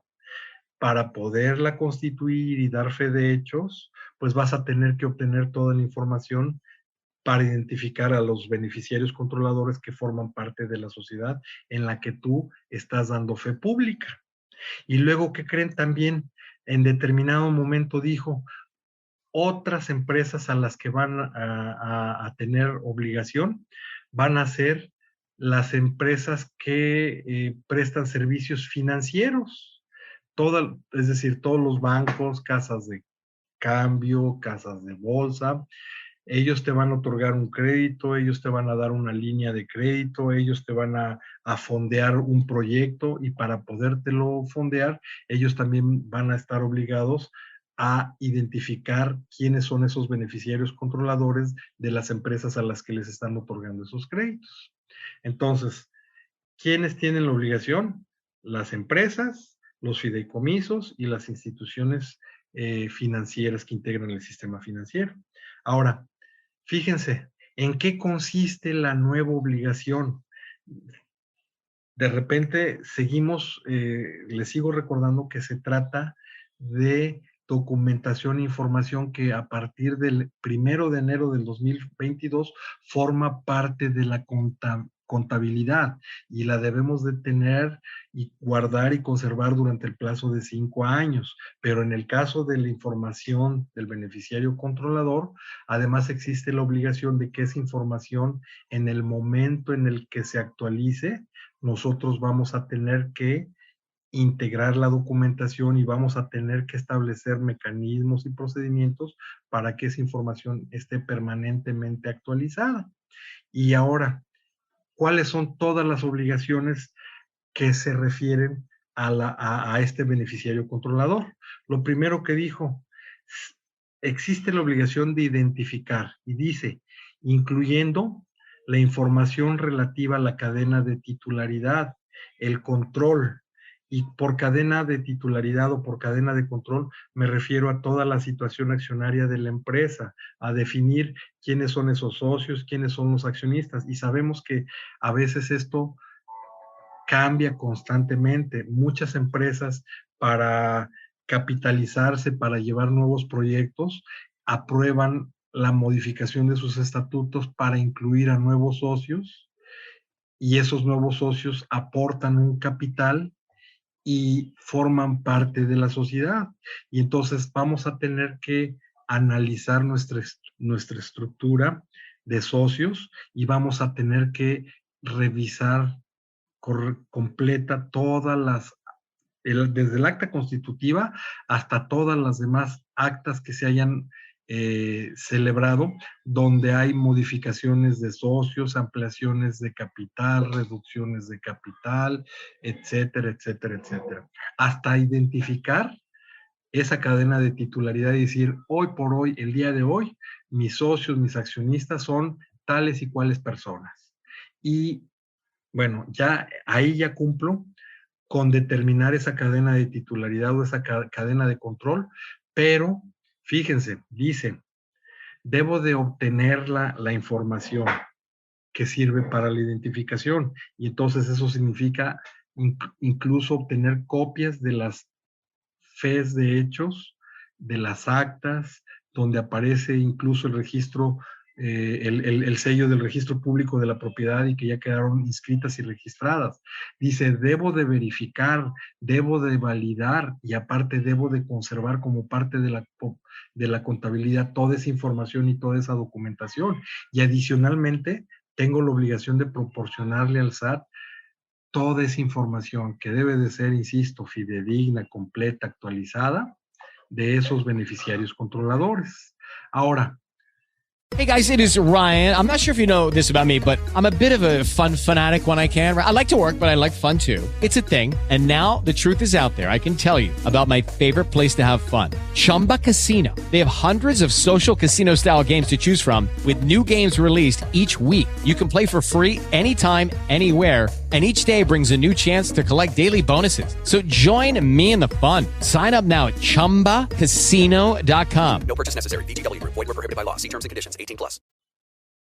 para poderla constituir y dar fe de hechos, pues vas a tener que obtener toda la información para identificar a los beneficiarios controladores que forman parte de la sociedad en la que tú estás dando fe pública. Y luego, ¿qué creen? También en determinado momento dijo, otras empresas a las que van a tener obligación van a ser las empresas que prestan servicios financieros. Es decir, todos los bancos, casas de cambio, casas de bolsa, ellos te van a otorgar un crédito, ellos te van a dar una línea de crédito, ellos te van a fondear un proyecto y para podértelo fondear, ellos también van a estar obligados a identificar quiénes son esos beneficiarios controladores de las empresas a las que les están otorgando esos créditos. Entonces, ¿quiénes tienen la obligación? Las empresas, los fideicomisos y las instituciones financieras que integran el sistema financiero. Ahora, fíjense, ¿en qué consiste la nueva obligación? De repente seguimos, les sigo recordando que se trata de documentación e información que a partir del 1 de enero del 2022 forma parte de la contabilidad y la debemos de tener y guardar y conservar durante el plazo de 5 años. Pero en el caso de la información del beneficiario controlador, además existe la obligación de que esa información en el momento en el que se actualice, nosotros vamos a tener que integrar la documentación y vamos a tener que establecer mecanismos y procedimientos para que esa información esté permanentemente actualizada. Y ahora, ¿cuáles son todas las obligaciones que se refieren a este beneficiario controlador? Lo primero que dijo, existe la obligación de identificar y dice, incluyendo la información relativa a la cadena de titularidad, el control. Y por cadena de titularidad o por cadena de control me refiero a toda la situación accionaria de la empresa, a definir quiénes son esos socios, quiénes son los accionistas. Y sabemos que a veces esto cambia constantemente. Muchas empresas para capitalizarse, para llevar nuevos proyectos, aprueban la modificación de sus estatutos para incluir a nuevos socios y esos nuevos socios aportan un capital y forman parte de la sociedad. Y entonces vamos a tener que analizar nuestra estructura de socios y vamos a tener que revisar completa todas las, desde el acta constitutiva hasta todas las demás actas que se hayan celebrado, donde hay modificaciones de socios, ampliaciones de capital, reducciones de capital, etcétera, etcétera, etcétera. Hasta identificar esa cadena de titularidad y decir, hoy por hoy, el día de hoy, mis socios, mis accionistas son tales y cuales personas. Y bueno, ya ahí ya cumplo con determinar esa cadena de titularidad o esa cadena de control, pero fíjense, dice, debo de obtener la información que sirve para la identificación y entonces eso significa incluso obtener copias de las fes de hechos, de las actas, donde aparece incluso el registro, el sello del registro público de la propiedad y que ya quedaron inscritas y registradas. Dice, debo de verificar, debo de validar y aparte debo de conservar como parte de la contabilidad toda esa información y toda esa documentación. Y adicionalmente, tengo la obligación de proporcionarle al SAT toda esa información que debe de ser, insisto, fidedigna, completa, actualizada de esos beneficiarios controladores. Ahora, hey guys, it is Ryan. I'm not sure if you know this about me, but I'm a bit of a fun fanatic when I can. I like to work, but I like fun too. It's a thing. And now the truth is out there. I can tell you about my favorite place to have fun. Chumba Casino. They have hundreds of social casino style games to choose from with new games released each week. You can play for free anytime, anywhere. And each day brings a new chance to collect daily bonuses. So join me in the fun. Sign up now at ChumbaCasino.com. No purchase necessary. VGW Group. Void where prohibited by law. See terms and conditions. 18+.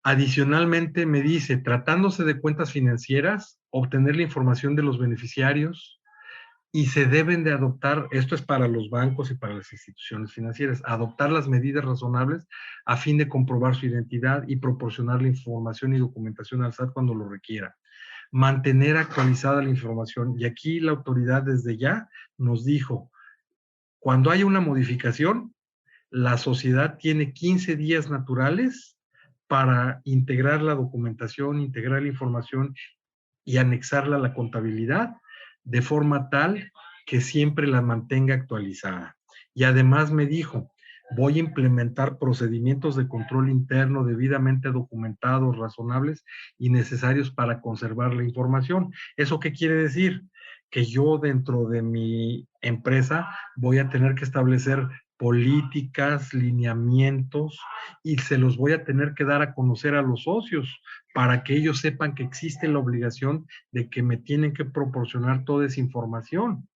Adicionalmente me dice, tratándose de cuentas financieras, obtener la información de los beneficiarios, y se deben de adoptar, esto es para los bancos y para las instituciones financieras, adoptar las medidas razonables a fin de comprobar su identidad y proporcionar la información y documentación al SAT cuando lo requiera. Mantener actualizada la información, y aquí la autoridad desde ya nos dijo, cuando haya una modificación, la sociedad tiene 15 días naturales para integrar la documentación, integrar la información y anexarla a la contabilidad de forma tal que siempre la mantenga actualizada. Y además me dijo, voy a implementar procedimientos de control interno debidamente documentados, razonables y necesarios para conservar la información. ¿Eso qué quiere decir? Que yo dentro de mi empresa voy a tener que establecer políticas, lineamientos, y se los voy a tener que dar a conocer a los socios para que ellos sepan que existe la obligación de que me tienen que proporcionar toda esa información.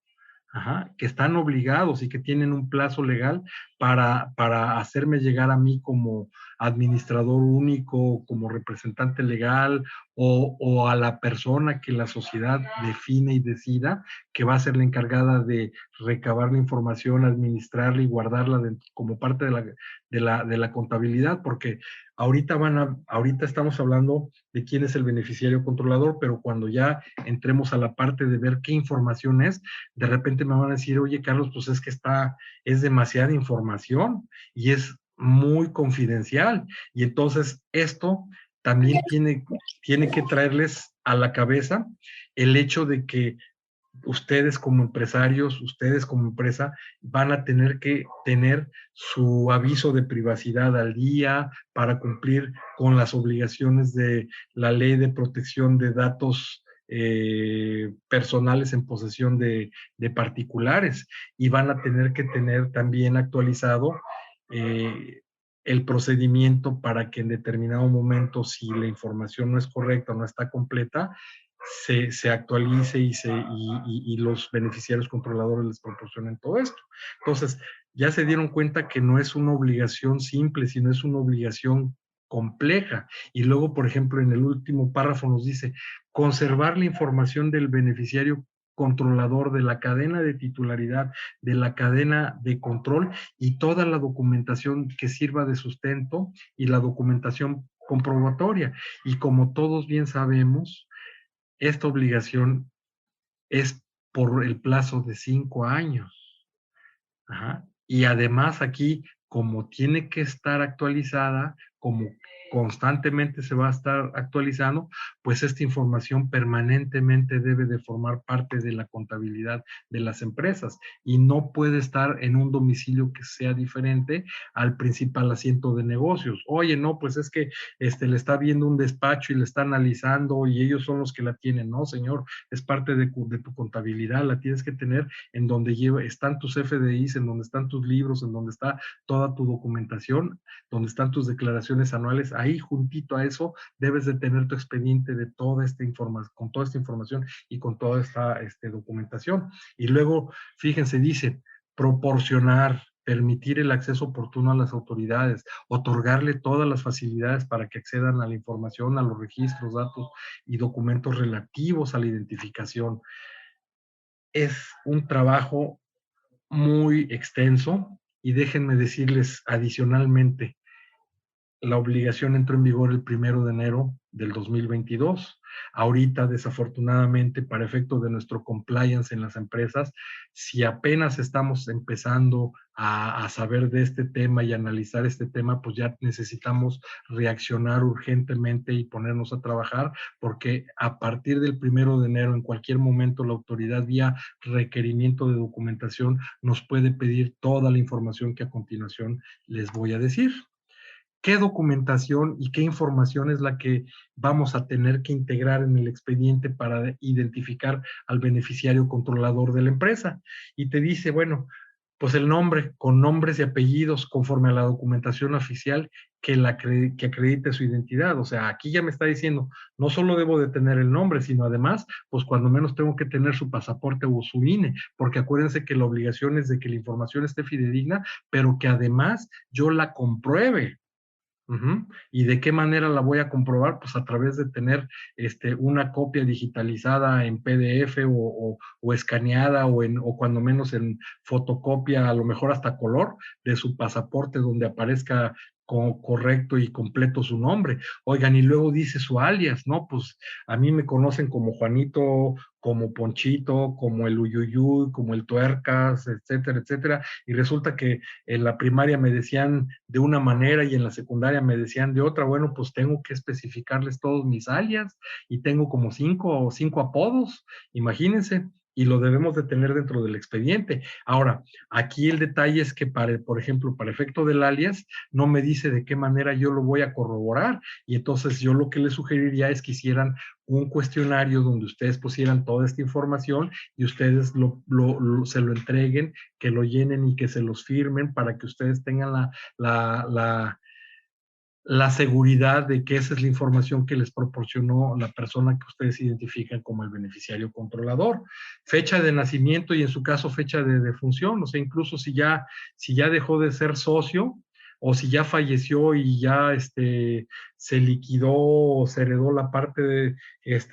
Que están obligados y que tienen un plazo legal para hacerme llegar a mí como administrador único, como representante legal o a la persona que la sociedad define y decida que va a ser la encargada de recabar la información, administrarla y guardarla como parte de la contabilidad, porque ahorita estamos hablando de quién es el beneficiario controlador, pero cuando ya entremos a la parte de ver qué información es, de repente me van a decir, oye, Carlos, pues es que es demasiada información y es muy confidencial. Y entonces esto también tiene que traerles a la cabeza el hecho de que ustedes como empresarios, ustedes como empresa, van a tener que tener su aviso de privacidad al día para cumplir con las obligaciones de la ley de protección de datos personales en posesión de particulares, y van a tener que tener también actualizado el procedimiento para que en determinado momento, si la información no es correcta o no está completa, se actualice y los beneficiarios controladores les proporcionen todo esto. Entonces, ya se dieron cuenta que no es una obligación simple, sino es una obligación compleja. Y luego, por ejemplo, en el último párrafo nos dice, conservar la información del beneficiario controlador, de la cadena de titularidad, de la cadena de control y toda la documentación que sirva de sustento y la documentación comprobatoria. Y como todos bien sabemos, esta obligación es por el plazo de 5 años. Y además aquí, como tiene que estar actualizada, como constantemente se va a estar actualizando, pues esta información permanentemente debe de formar parte de la contabilidad de las empresas y no puede estar en un domicilio que sea diferente al principal asiento de negocios. Oye, no, pues es que le está viendo un despacho y le está analizando y ellos son los que la tienen. No, señor, es parte de tu contabilidad, la tienes que tener en donde están tus FDIs, en donde están tus libros, en donde está toda tu documentación, donde están tus declaraciones anuales. Ahí juntito a eso debes de tener tu expediente de toda esta con toda esta información y con toda esta documentación. Y luego, fíjense, dice, proporcionar, permitir el acceso oportuno a las autoridades, otorgarle todas las facilidades para que accedan a la información, a los registros, datos y documentos relativos a la identificación. Es un trabajo muy extenso y déjenme decirles adicionalmente, la obligación entró en vigor el 1 de enero del 2022. Ahorita, desafortunadamente, para efecto de nuestro compliance en las empresas, si apenas estamos empezando a saber de este tema y analizar este tema, pues ya necesitamos reaccionar urgentemente y ponernos a trabajar, porque a partir del 1 de enero, en cualquier momento, la autoridad, vía requerimiento de documentación, nos puede pedir toda la información que a continuación les voy a decir. ¿Qué documentación y qué información es la que vamos a tener que integrar en el expediente para identificar al beneficiario controlador de la empresa? Y te dice, bueno, pues el nombre, con nombres y apellidos conforme a la documentación oficial que acredite su identidad. O sea, aquí ya me está diciendo, no solo debo de tener el nombre, sino además, pues cuando menos tengo que tener su pasaporte o su INE, porque acuérdense que la obligación es de que la información esté fidedigna, pero que además yo la compruebe. ¿Y de qué manera la voy a comprobar? Pues a través de tener una copia digitalizada en PDF o escaneada o cuando menos en fotocopia, a lo mejor hasta color, de su pasaporte donde aparezca correcto y completo su nombre. Oigan, y luego dice su alias, ¿no? Pues a mí me conocen como Juanito, como Ponchito, como el Uyuyuy, como el Tuercas, etcétera, etcétera. Y resulta que en la primaria me decían de una manera y en la secundaria me decían de otra. Bueno, pues tengo que especificarles todos mis alias y tengo como cinco apodos, imagínense. Y lo debemos de tener dentro del expediente. Ahora, aquí el detalle es que, por ejemplo, para efecto del alias, no me dice de qué manera yo lo voy a corroborar. Y entonces yo lo que les sugeriría es que hicieran un cuestionario donde ustedes pusieran toda esta información y ustedes se lo entreguen, que lo llenen y que se los firmen para que ustedes tengan la seguridad de que esa es la información que les proporcionó la persona que ustedes identifican como el beneficiario controlador. Fecha de nacimiento y en su caso fecha de defunción, o sea, incluso si ya dejó de ser socio o si ya falleció y ya se liquidó o se heredó la parte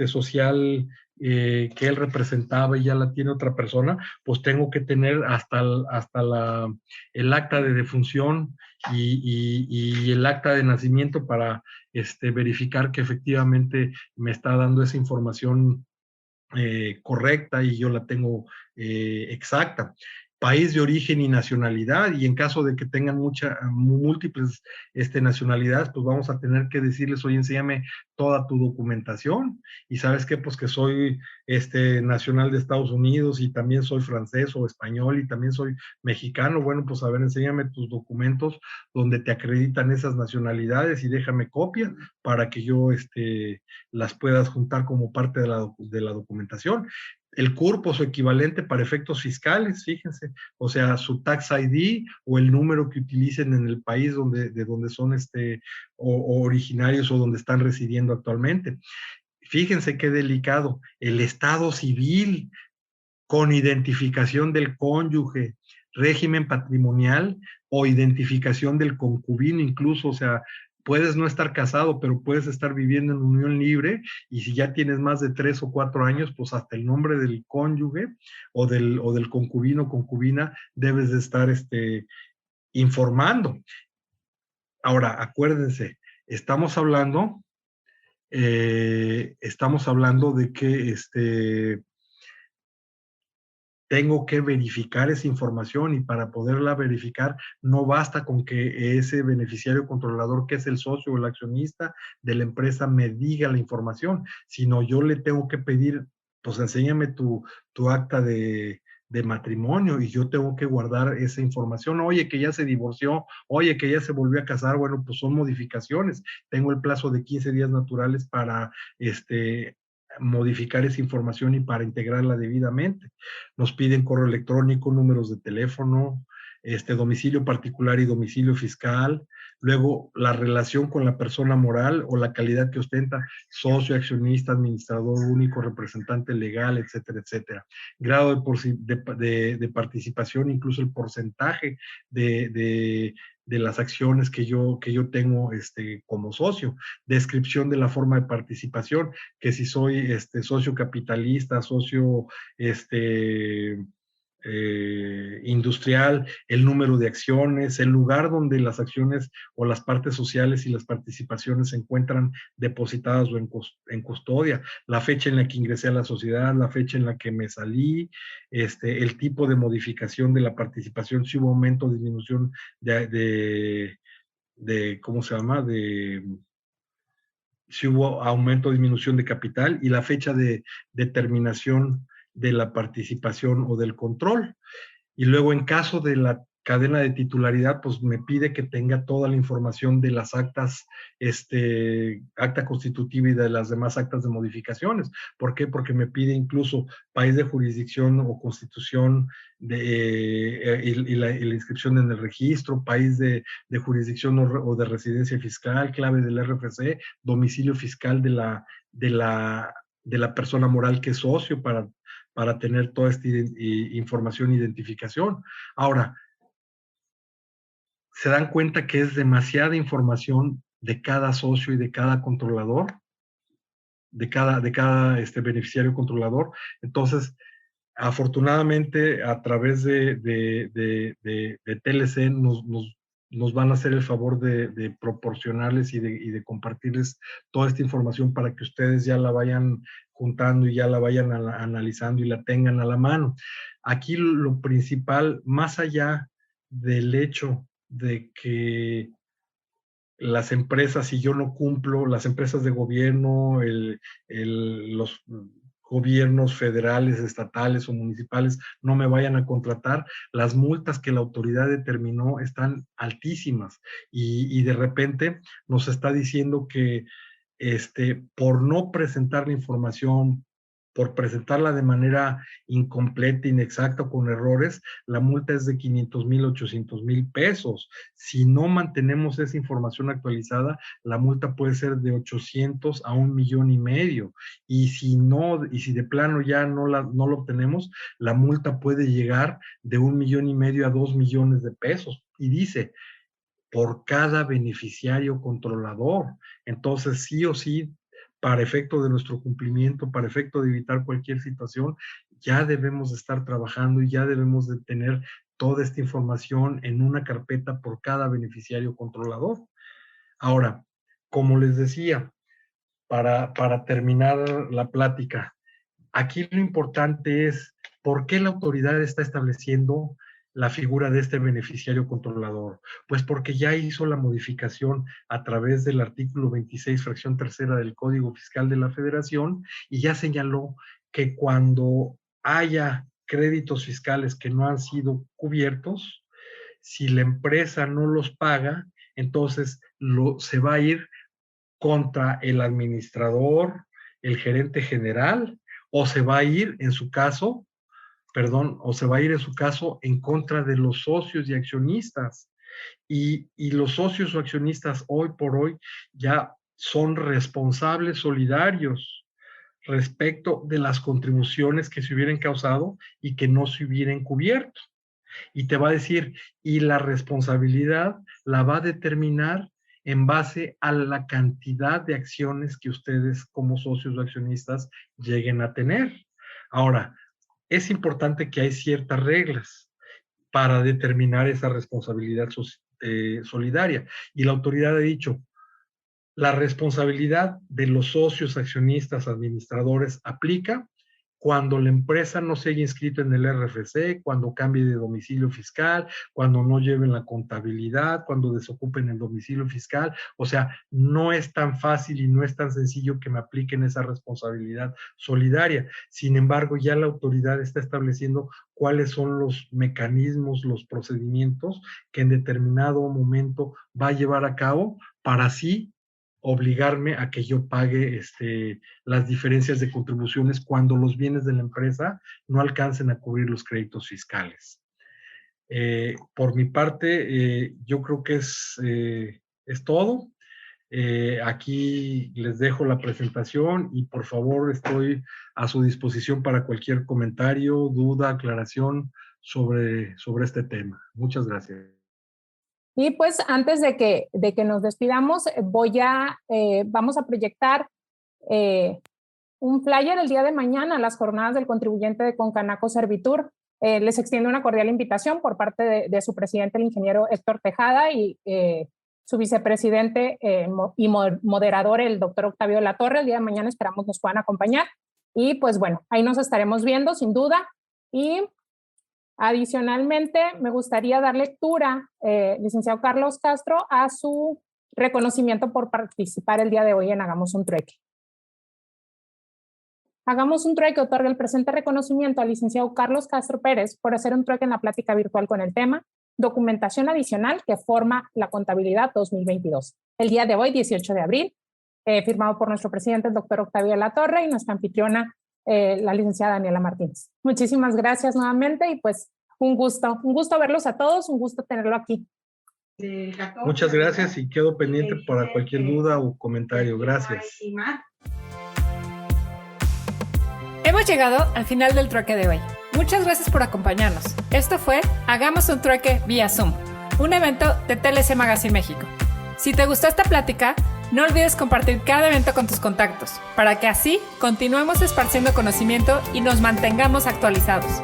social que él representaba y ya la tiene otra persona, pues tengo que tener hasta el acta de defunción y el acta de nacimiento para verificar que efectivamente me está dando esa información correcta y yo la tengo exacta. País de origen y nacionalidad, y en caso de que tengan múltiples nacionalidades, pues vamos a tener que decirles, oye, enséñame toda tu documentación, y ¿sabes qué? Pues que soy nacional de Estados Unidos, y también soy francés o español, y también soy mexicano. Bueno, pues a ver, enséñame tus documentos donde te acreditan esas nacionalidades, y déjame copia para que yo las puedas juntar como parte de la documentación. El CURP o su equivalente para efectos fiscales, fíjense, o sea, su tax ID o el número que utilicen en el país de donde son o originarios o donde están residiendo actualmente. Fíjense qué delicado, el estado civil con identificación del cónyuge, régimen patrimonial o identificación del concubino incluso, o sea, puedes no estar casado, pero puedes estar viviendo en unión libre, y si ya tienes más de 3 o 4 años, pues hasta el nombre del cónyuge o del concubino o concubina debes de estar informando. Ahora, acuérdense, estamos hablando de que tengo que verificar esa información, y para poderla verificar no basta con que ese beneficiario controlador, que es el socio o el accionista de la empresa, me diga la información, sino yo le tengo que pedir, pues enséñame tu acta de matrimonio, y yo tengo que guardar esa información. Oye, que ya se divorció, oye, que ya se volvió a casar, bueno, pues son modificaciones. Tengo el plazo de 15 días naturales para modificar esa información y para integrarla debidamente. Nos piden correo electrónico, números de teléfono, domicilio particular y domicilio fiscal, luego la relación con la persona moral o la calidad que ostenta, socio, accionista, administrador único, representante legal, etcétera, etcétera. Grado de participación, incluso el porcentaje de las acciones que yo tengo como socio, descripción de la forma de participación, que si soy socio capitalista, socio industrial, el número de acciones, el lugar donde las acciones o las partes sociales y las participaciones se encuentran depositadas o en custodia, la fecha en la que ingresé a la sociedad, la fecha en la que me salí, el tipo de modificación de la participación, si hubo aumento o disminución ¿cómo se llama? Si hubo aumento o disminución de capital, y la fecha de determinación de la participación o del control. Y luego, en caso de la cadena de titularidad, pues me pide que tenga toda la información de las actas, acta constitutiva y de las demás actas de modificaciones. ¿Por qué? Porque me pide incluso país de jurisdicción o constitución y la inscripción en el registro, país de jurisdicción o de residencia fiscal, clave del RFC, domicilio fiscal de la persona moral que es socio para tener toda esta información e identificación. Ahora, se dan cuenta que es demasiada información de cada socio y de cada controlador, de cada beneficiario controlador. Entonces, afortunadamente, a través de TLC nos van a hacer el favor de proporcionarles y de compartirles toda esta información para que ustedes ya la vayan juntando y ya la vayan analizando y la tengan a la mano. Aquí lo principal, más allá del hecho de que las empresas, si yo no cumplo, las empresas de gobierno, los gobiernos federales, estatales o municipales no me vayan a contratar, las multas que la autoridad determinó están altísimas y de repente nos está diciendo que por no presentar la información, por presentarla de manera incompleta, inexacta o con errores, la multa es de 500,000, 800,000 pesos. Si no mantenemos esa información actualizada, la multa puede ser de 800 a 1,5 millones. Y si de plano ya no lo obtenemos, la multa puede llegar de 1,5 millones a 2 millones de pesos. Y dice, por cada beneficiario controlador. Entonces, sí o sí, para efecto de nuestro cumplimiento, para efecto de evitar cualquier situación, ya debemos de estar trabajando y ya debemos de tener toda esta información en una carpeta por cada beneficiario controlador. Ahora, como les decía, para terminar la plática, aquí lo importante es por qué la autoridad está estableciendo la figura de este beneficiario controlador. Pues porque ya hizo la modificación a través del artículo 26, fracción tercera del Código Fiscal de la Federación, y ya señaló que cuando haya créditos fiscales que no han sido cubiertos, si la empresa no los paga, entonces se va a ir contra el administrador, el gerente general, o se va a ir en su caso en contra de los socios y accionistas. Y los socios o accionistas hoy por hoy ya son responsables solidarios respecto de las contribuciones que se hubieran causado y que no se hubieran cubierto. Y te va a decir, y la responsabilidad la va a determinar en base a la cantidad de acciones que ustedes como socios o accionistas lleguen a tener. Ahora, es importante que hay ciertas reglas para determinar esa responsabilidad solidaria. Y la autoridad ha dicho, la responsabilidad de los socios, accionistas, administradores aplica cuando la empresa no se haya inscrito en el RFC, cuando cambie de domicilio fiscal, cuando no lleven la contabilidad, cuando desocupen el domicilio fiscal. O sea, no es tan fácil y no es tan sencillo que me apliquen esa responsabilidad solidaria. Sin embargo, ya la autoridad está estableciendo cuáles son los mecanismos, los procedimientos que en determinado momento va a llevar a cabo para así obligarme a que yo pague las diferencias de contribuciones cuando los bienes de la empresa no alcancen a cubrir los créditos fiscales. Por mi parte, yo creo que es todo. Aquí les dejo la presentación y por favor estoy a su disposición para cualquier comentario, duda, aclaración sobre este tema. Muchas gracias. Y pues antes de que nos despidamos, vamos a proyectar un flyer el día de mañana, las jornadas del contribuyente de Concanaco Servitur. Les extiendo una cordial invitación por parte de su presidente, el ingeniero Héctor Tejada, y su vicepresidente y moderador, el doctor Octavio de la Torre. El día de mañana esperamos nos puedan acompañar. Y pues bueno, ahí nos estaremos viendo sin duda. Y adicionalmente, me gustaría dar lectura, licenciado Carlos Castro, a su reconocimiento por participar el día de hoy en Hagamos un Trueque. Hagamos un Trueque otorga el presente reconocimiento al licenciado Carlos Castro Pérez por hacer un trueque en la plática virtual con el tema Documentación adicional que forma la contabilidad 2022. El día de hoy, 18 de abril, firmado por nuestro presidente, el doctor Octavio de la Torre, y nuestra anfitriona, la licenciada Daniela Martínez. Muchísimas gracias nuevamente y pues un gusto verlos a todos, un gusto tenerlo aquí. Muchas gracias y quedo pendiente para cualquier duda o comentario. Gracias. Hemos llegado al final del trueque de hoy. Muchas gracias por acompañarnos. Esto fue Hagamos un Trueque vía Zoom, un evento de TLC Magazine México. Si te gustó esta plática, no olvides compartir cada evento con tus contactos, para que así continuemos esparciendo conocimiento y nos mantengamos actualizados.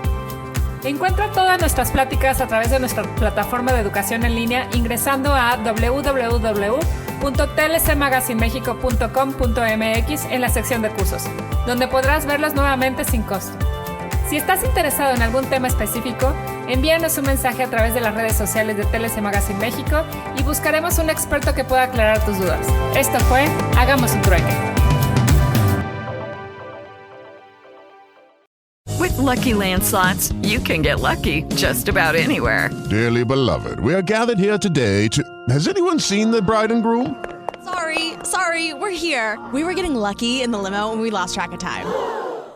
Encuentra todas nuestras pláticas a través de nuestra plataforma de educación en línea ingresando a www.tlcmagazinemexico.com.mx en la sección de cursos, donde podrás verlas nuevamente sin costo. Si estás interesado en algún tema específico, envíanos un mensaje a través de las redes sociales de TLC Magazine México y buscaremos un experto que pueda aclarar tus dudas. Esto fue Hagamos un Trueque. With Lucky Land Slots, you can get lucky just about anywhere. Dearly beloved, we are gathered here today to... Has anyone seen the bride and groom? Sorry, we're here. We were getting lucky in the limo and we lost track of time.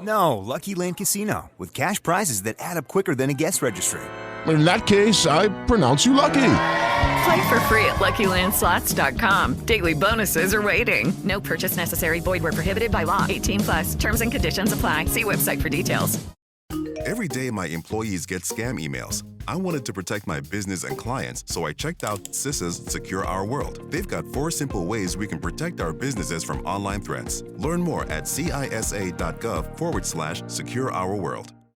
No, Lucky Land Casino, with cash prizes that add up quicker than a guest registry. In that case, I pronounce you lucky. Play for free at LuckyLandSlots.com. Daily bonuses are waiting. No purchase necessary. Void where prohibited by law. 18+. Terms and conditions apply. See website for details. Every day, my employees get scam emails. I wanted to protect my business and clients, so I checked out CISA's Secure Our World. They've got 4 simple ways we can protect our businesses from online threats. Learn more at CISA.gov/Secure Our World.